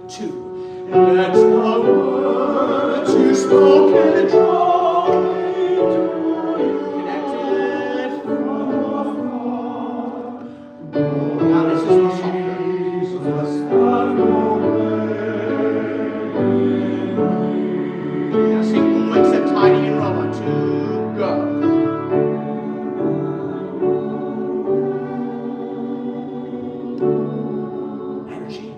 2. Let the words you spoke and draw me to you. Connected from afar. Now this is more softer. Now sing ooh except Heidi and Roma. 2, go. Energy.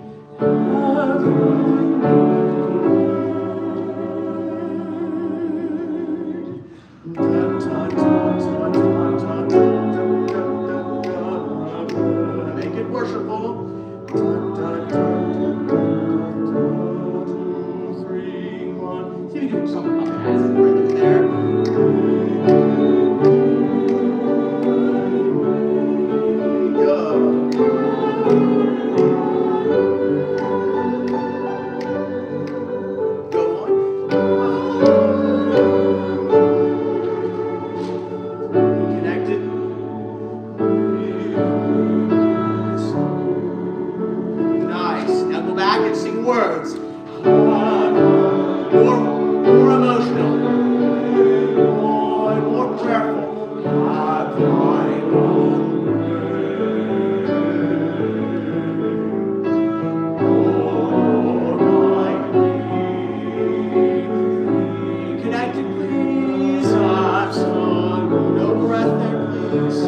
Make it worshipful. 2, 3, 1. See if you can do something like that. Some rhythm there. Go. Go on. Connected. Nice. Now go back and sing words. More emotional. More prayerful. Have thine own way. Connected, please. I've sung. No breath there, please.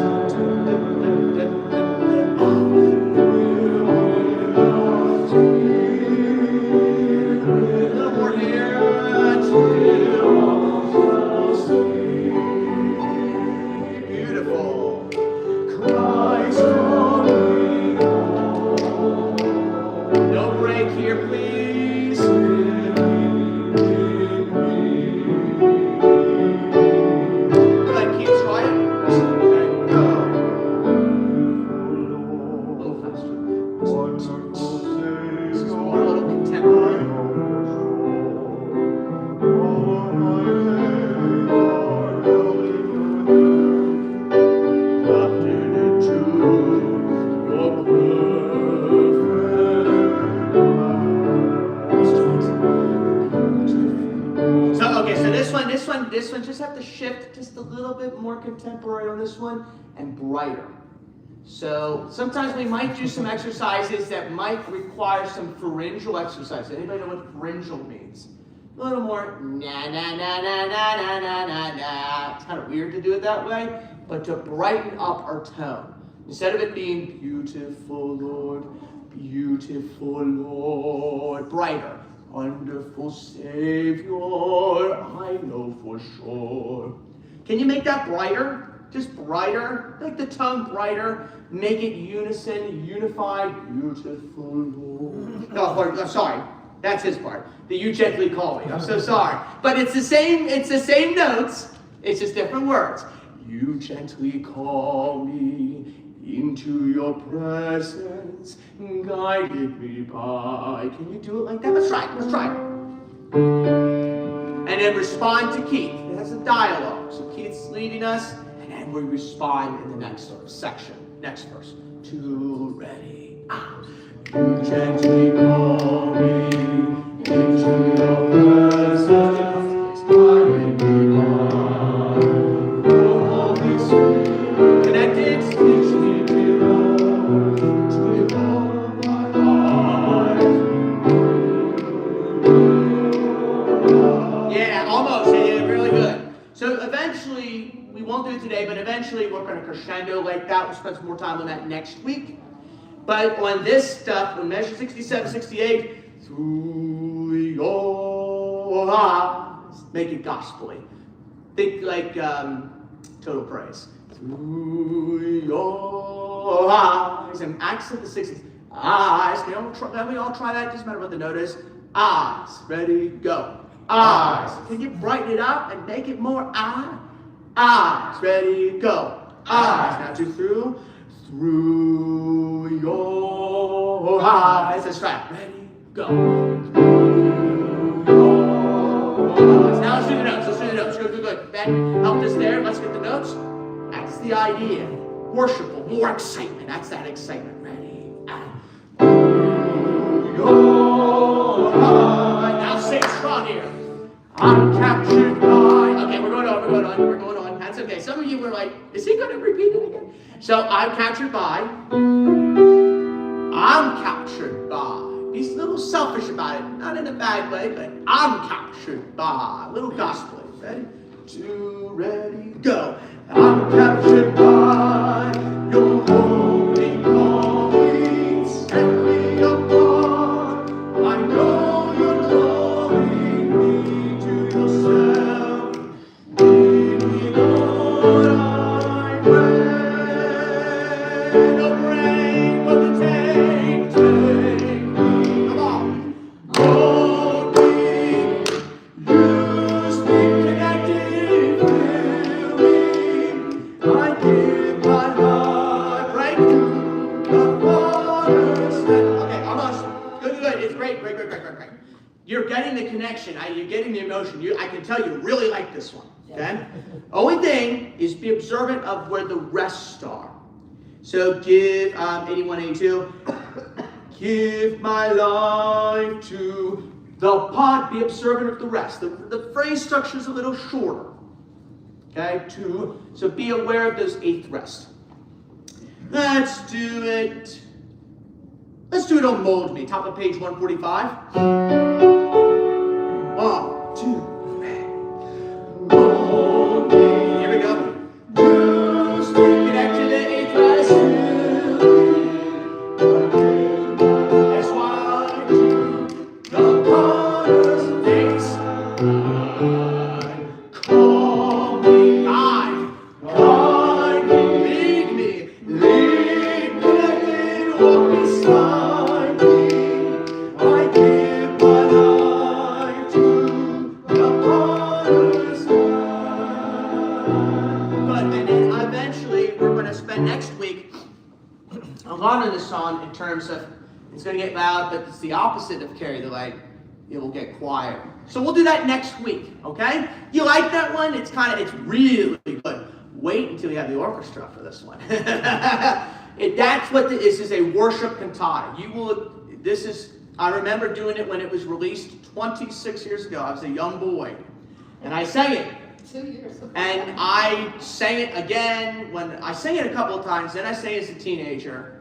Beautiful. Christ coming. No break here, please. Good, kids, try it. And go. A little faster. This is more a little contemporary. This one just have to shift just a little bit more contemporary on this one and brighter. So sometimes we might do some exercises that might require some pharyngeal exercise. Anybody know what pharyngeal means? A little more na na na na na na na na na. It's kind of weird to do it that way, but to brighten up our tone. Instead of it being beautiful Lord, brighter. Wonderful Savior, I know for sure. Can you make that brighter? Just brighter? Make the tone brighter. Make it unison, unified, beautiful Lord. No, I'm sorry. That's his part. The you gently call me. I'm so sorry. But it's the same notes. It's just different words. You gently call me into your presence, guided me by. Can you do it like that? Let's try it. And then respond to Keith. That's a dialogue. So Keith's leading us, and then we respond in the next sort of section. Next verse. 2, ready. You gently call me Into your presence, I may be one. Oh, Holy Spirit, Connected. teach me to give all my life. Yeah, almost. Yeah, really good. So eventually, we won't do it today, but eventually we're going to crescendo like that. We'll spend some more time on that next week. But on this stuff, on measure 67, 68, through your eyes, make it gospel-y. Think like total praise. Through your eyes, and accent the 60s. Eyes. Can we all try that? Doesn't matter what the note is. Eyes. Ready, go. Eyes. Can you brighten it up and make it more eye? Eyes. Ready, go. Eyes. Now do through. Through your eyes. That's right. Ready, go. Through your eyes. Now let's do the notes. Let's do the notes. Good, good, good. Ben, help us there. Let's get the notes. That's the idea. Worshipful. More excitement. That's that excitement. Ready. Your eyes. Now say it strong here. I'm captured by. Okay, we're going on. That's okay. Some of you were like, is he going to repeat it again? So I'm captured by. Be a little selfish about it. Not in a bad way, but I'm captured by. A little gospel. Ready? Two, ready, go. I'm captured by your holy calling. Set me apart. I know you're calling me to yourself. Lead me, Lord, I pray. No rain, but the take me. Come on. Hold me, use me, connected, fill me. I give my life right to the Father's hand. Okay, almost. Good. It's great. You're getting the connection. You're getting the emotion. I can tell you really like this one. Okay? Only thing is be observant of where the rests are. So give 81, 82. Give my life to the pot. Be observant of the rest. The phrase structure is a little shorter. Okay? So be aware of those eighth rests. Let's do it. Let's do it on Mold Me. Top of page 145. 1, 2. Mold me. Here we go. Use me. Connect to the eighth rest. That's why I do the Father's days. Call me, guide me, lead me, walk beside me. I give my life to the Father's hand. Good, and then eventually we're going to spend next week a lot on this song in terms of it's going to get loud, but it's the opposite of Carry the Light. It will get quiet. So we'll do that next week, okay? You like that one? It's really good. Wait until you have the orchestra for this one. That's what this is, a worship cantata. I remember doing it when it was released 26 years ago. I was a young boy. And I sang it. 2 years. And I sang it again I sang it a couple of times, then I sang it as a teenager.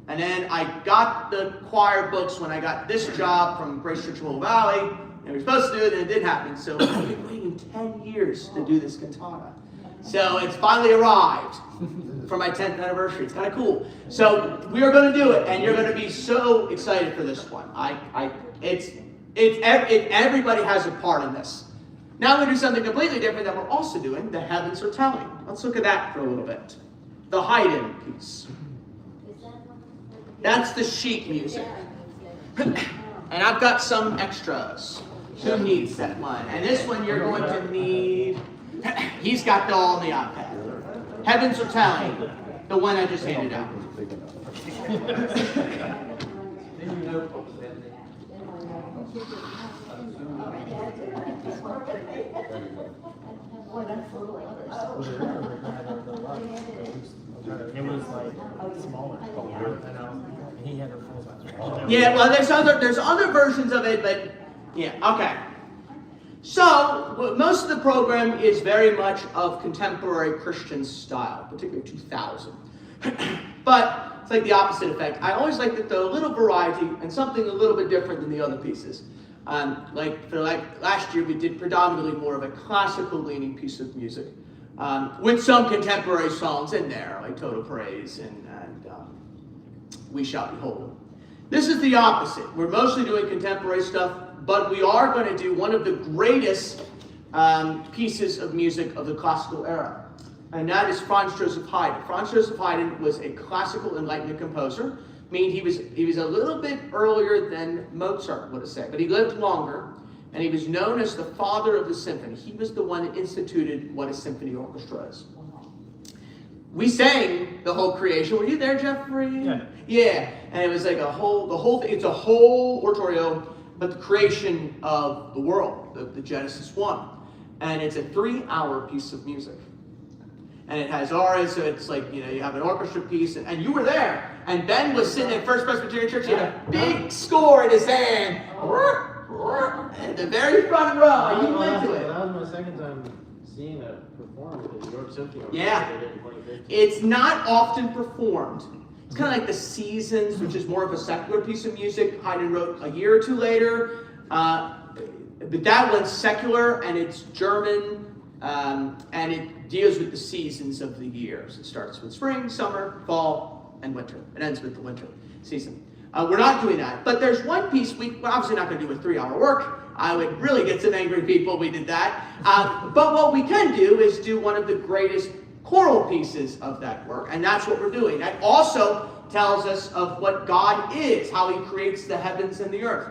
And then I got the choir books when I got this job from Grace Church Willow Valley. And we were supposed to do it, and it didn't happen. So I've been waiting 10 years to do this cantata. So it's finally arrived for my 10th anniversary. It's kind of cool. So we are going to do it, and you're going to be so excited for this one. Everybody has a part in this. Now we're going to do something completely different that we're also doing. The heavens are telling. Let's look at that for a little bit. The Haydn piece. That's the sheet music. And I've got some extras. Who needs that one? And this one you're going to need. He's got it all on the iPad. Heavens are telling. The one I just handed out. It was like smaller. And he had her full size. Yeah, well, there's other versions of it, but Yeah, okay. So, most of the program is very much of contemporary Christian style, particularly 2000. But it's like the opposite effect. I always like to throw a little variety and something a little bit different than the other pieces. Like last year, we did predominantly more of a classical leaning piece of music, with some contemporary songs in there, like Total Praise and We Shall Behold Him. This is the opposite. We're mostly doing contemporary stuff, but we are going to do one of the greatest pieces of music of the classical era. And that is Franz Joseph Haydn. Franz Joseph Haydn was a classical Enlightenment composer, meaning he was a little bit earlier than Mozart would have said, but he lived longer, and he was known as the father of the symphony. He was the one that instituted what a symphony orchestra is. We sang the whole creation. Were you there, Jeffrey? Yeah. Yeah, and it was like the whole thing. It's a whole oratorio, but the creation of the world, the Genesis 1. And it's a 3-hour piece of music. And it has arias, so it's like, you have an orchestra piece, and you were there. And Ben was sitting in First Presbyterian Church, he had a big score in his hand. At the very front row, and you went to it. That was my second time seeing a performance at the New York Symphony Orchestra. Yeah. They did in 2015. It's not often performed. It's kind of like The Seasons, which is more of a secular piece of music. Haydn wrote a year or two later. But that one's secular, and it's German, and it deals with the seasons of the years. It starts with spring, summer, fall, and winter. It ends with the winter season. We're not doing that. But there's one piece, we're obviously not going to do a 3-hour work. I would really get some angry people if we did that. But what we can do is do one of the greatest choral pieces of that work, and that's what we're doing. That also tells us of what God is, how he creates the heavens and the earth.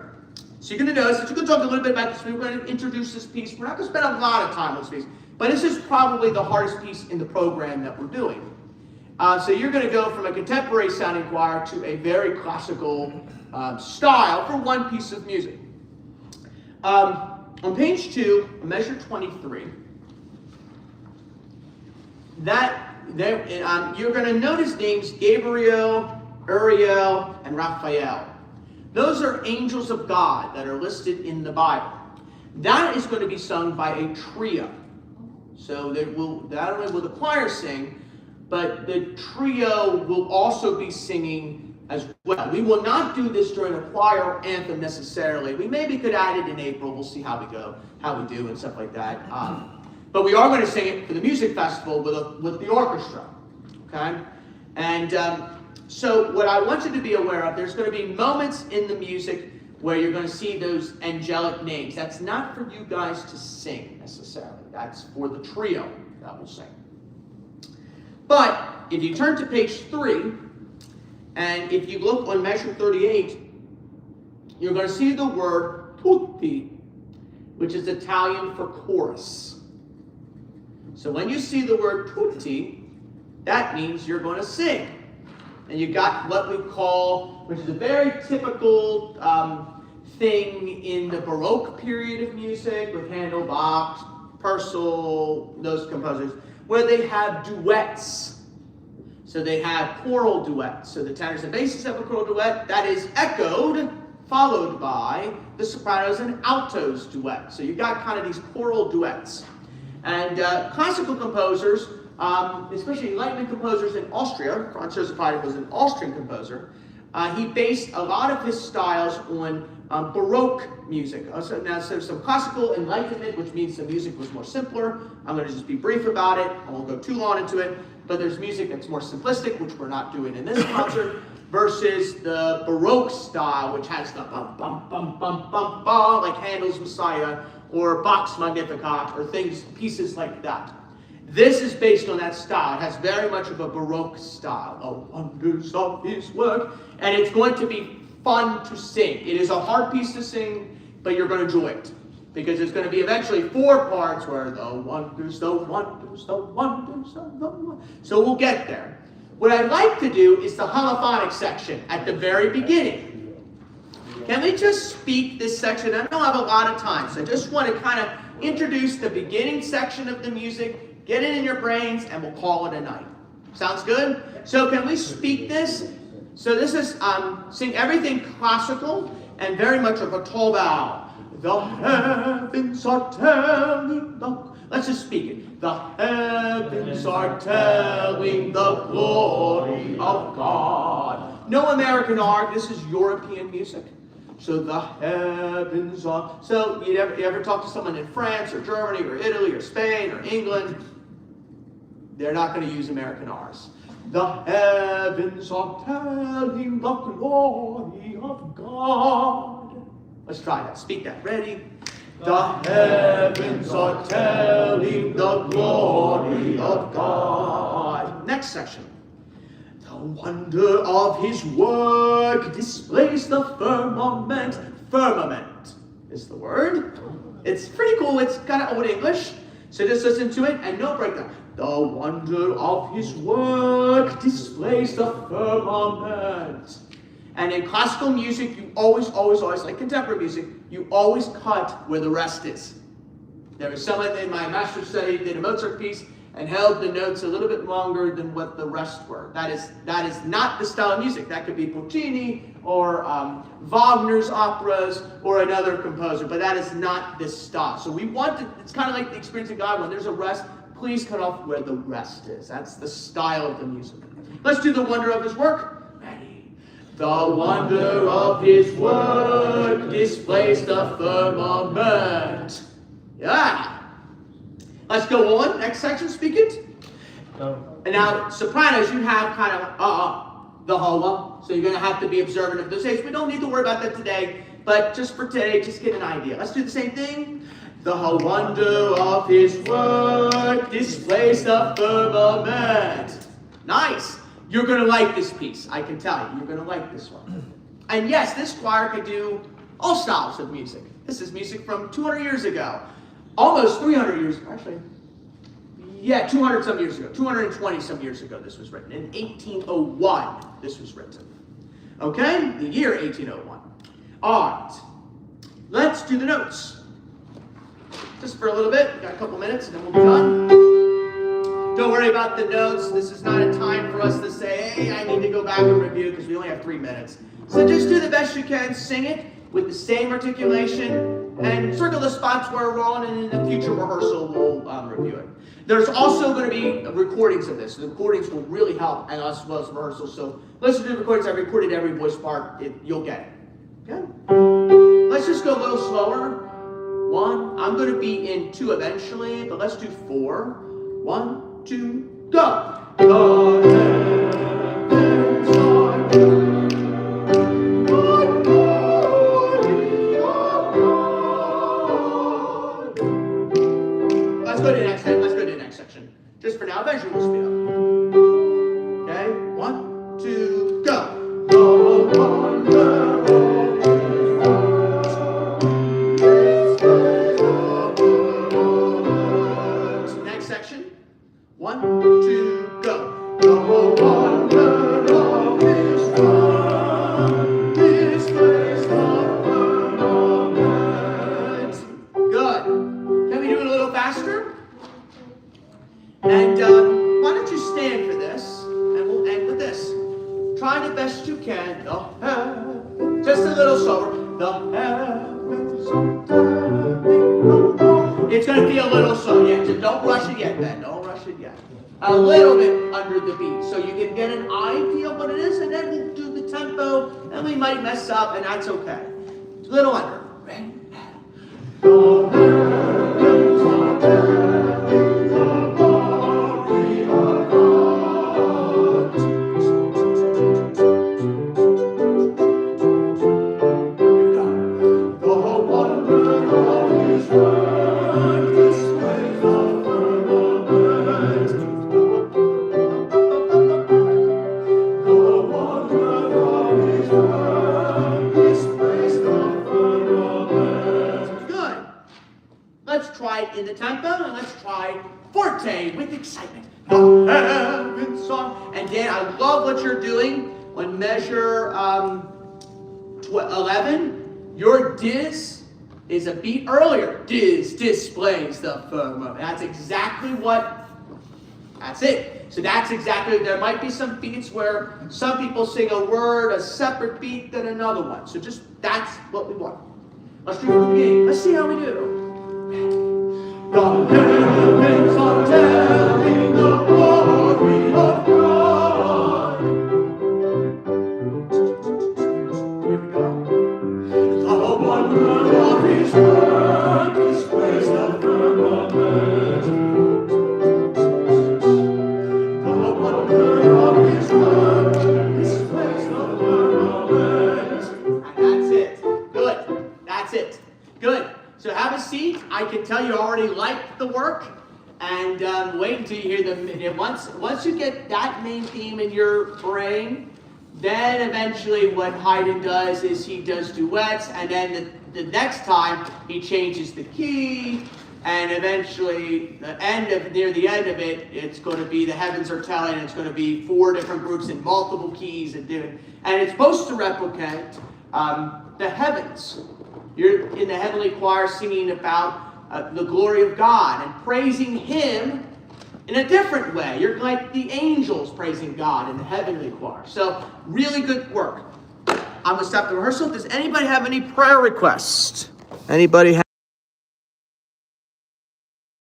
So you're going to notice that you can talk a little bit about this. We're going to introduce this piece. We're not going to spend a lot of time on this piece, but this is probably the hardest piece in the program that we're doing. So you're going to go from a contemporary sounding choir to a very classical style for one piece of music. On page 2, measure 23, you're going to notice names Gabriel, Uriel, and Raphael. Those are angels of God that are listed in the Bible. That is going to be sung by a trio. So not only will the choir sing, but the trio will also be singing as well. We will not do this during a choir anthem necessarily. We maybe could add it in April. We'll see how we do, and stuff like that. But we are going to sing it for the music festival with the orchestra. Okay? And so what I want you to be aware of, there's going to be moments in the music where you're going to see those angelic names. That's not for you guys to sing necessarily. That's for the trio that will sing. But if you turn to page 3, and if you look on measure 38, you're going to see the word tutti, which is Italian for chorus. So when you see the word tutti, that means you're going to sing. And you got what we call, which is a very typical thing in the Baroque period of music with Handel, Bach, Purcell, those composers, where they have duets. So they have choral duets. So the tenors and basses have a choral duet that is echoed, followed by the sopranos and altos duet. So you've got kind of these choral duets. And classical composers, especially Enlightenment composers in Austria, Franz Joseph Haydn was an Austrian composer, he based a lot of his styles on Baroque music. So some classical Enlightenment, which means the music was more simpler. I'm going to just be brief about it. I won't go too long into it. But there's music that's more simplistic, which we're not doing in this concert, versus the Baroque style, which has the bum, bum, bum, bum, bum, bum, like Handel's Messiah, or Bach's Magnificat, or pieces like that. This is based on that style. It has very much of a Baroque style. Oh, wonders of his work. And it's going to be fun to sing. It is a hard piece to sing, but you're going to enjoy it. Because it's going to be eventually 4 parts where the wonders, the wonders, the wonders, the wonders. So we'll get there. What I'd like to do is the homophonic section at the very beginning. Can we just speak this section? I don't have a lot of time, so I just want to kind of introduce the beginning section of the music, get it in your brains, and we'll call it a night. Sounds good? So can we speak this? So this is sing everything classical and very much of a tall vowel. The heavens are telling let's just speak it. The heavens are telling the glory of God. No American art, this is European music. So the heavens are, so you ever talk to someone in France or Germany or Italy or Spain or England, they're not going to use American R's. The heavens are telling the glory of God. Let's try that. Speak that. Ready? The heavens are telling the glory of God. Next section. The wonder of his work displays the firmament. Firmament is the word. It's pretty cool. It's kind of old English. So just listen to it and no breakdown. The wonder of his work displays the firmament. And in classical music, you always, like contemporary music, you always cut where the rest is. There was someone in my master's study did a Mozart piece and held the notes a little bit longer than what the rest were. That is not the style of music. That could be Puccini or Wagner's operas or another composer, but that is not this style. So we want to, it's kind of like the experience of God. When there's a rest, please cut off where the rest is. That's the style of the music. Let's do the wonder of his work. Ready? The wonder of his work displays the firmament. Yeah. Let's go on. Next section, speak it. And now, sopranos, you have kind of the hola, so you're going to have to be observant of those dates. We don't need to worry about that today, but just for today, just get an idea. Let's do the same thing. The wonder of his work displays the firmament. Nice. You're going to like this piece. I can tell you. You're going to like this one. And yes, this choir could do all styles of music. This is music from 200 years ago. Almost 300 years, actually. Yeah, 200 some years ago. 220 some years ago this was written. In 1801 this was written. Okay? The year 1801. All right. Let's do the notes. Just for a little bit. We've got a couple minutes and then we'll be done. Don't worry about the notes. This is not a time for us to say, hey, I need to go back and review because we only have 3 minutes. So just do the best you can. Sing it with the same articulation and circle the spots where we're on, and in the future rehearsal we'll review it. There's also going to be recordings of this. The recordings will really help, and as well as rehearsals. So listen to the recordings. I recorded every voice part. You'll get it. Okay? Let's just go a little slower. 1. I'm going to be in 2 eventually, but let's do 4. 1, 2, go. The heavens are telling the glory of God. Let's go to the next section. Let's go to the next section. Just for now, eventually we'll speed up. Okay? 1, 2, go. The wonder of his work. Next section. 1, 2, go. The wonder of his work displays the firmament. Good. Can we do it a little faster? And why don't you stand for this, and we'll end with this. Try the best you can. Just a little slower. The heavens are telling. It's going to be a little slow. Yeah, just don't rush it yet, Ben. Don't rush it yet. A little bit under the beat, so you can get an idea of what it is, and then we'll do the tempo, and we might mess up, and that's okay. It's a little under. Ready? The heavens are telling the glory of God. Here we go. The wonder of his work displays the firmament. The wonder of his work displays the firmament. Good. Let's try it in the tempo, and let's try forte with excitement. The heavens are, and Dan, I love what you're doing on measure 11. Your diz is a beat earlier. Diz displays the firmament. That's exactly what, that's it. So that's exactly, there might be some beats where some people sing a word, a separate beat than another one. So just, that's what we want. Let's do it from the beginning. Let's see how we do. The heavens are telling the glory of God. Here we go. The wonder of His work displays the firmament. The wonder of His work displays the firmament. And that's it. Good. That's it. Good. So have a seat. I can tell you already like the work. And wait until you hear the once you get that main theme in your brain, then eventually what Haydn does is he does duets, and then the next time he changes the key, and eventually near the end of it, it's going to be the heavens are telling. It's going to be 4 different groups in multiple keys and it's supposed to replicate the heavens. You're in the heavenly choir singing about the glory of God and praising Him in a different way. You're like the angels praising God in the heavenly choir. So really good work. I'm going to stop the rehearsal. Does anybody have any prayer requests? Anybody have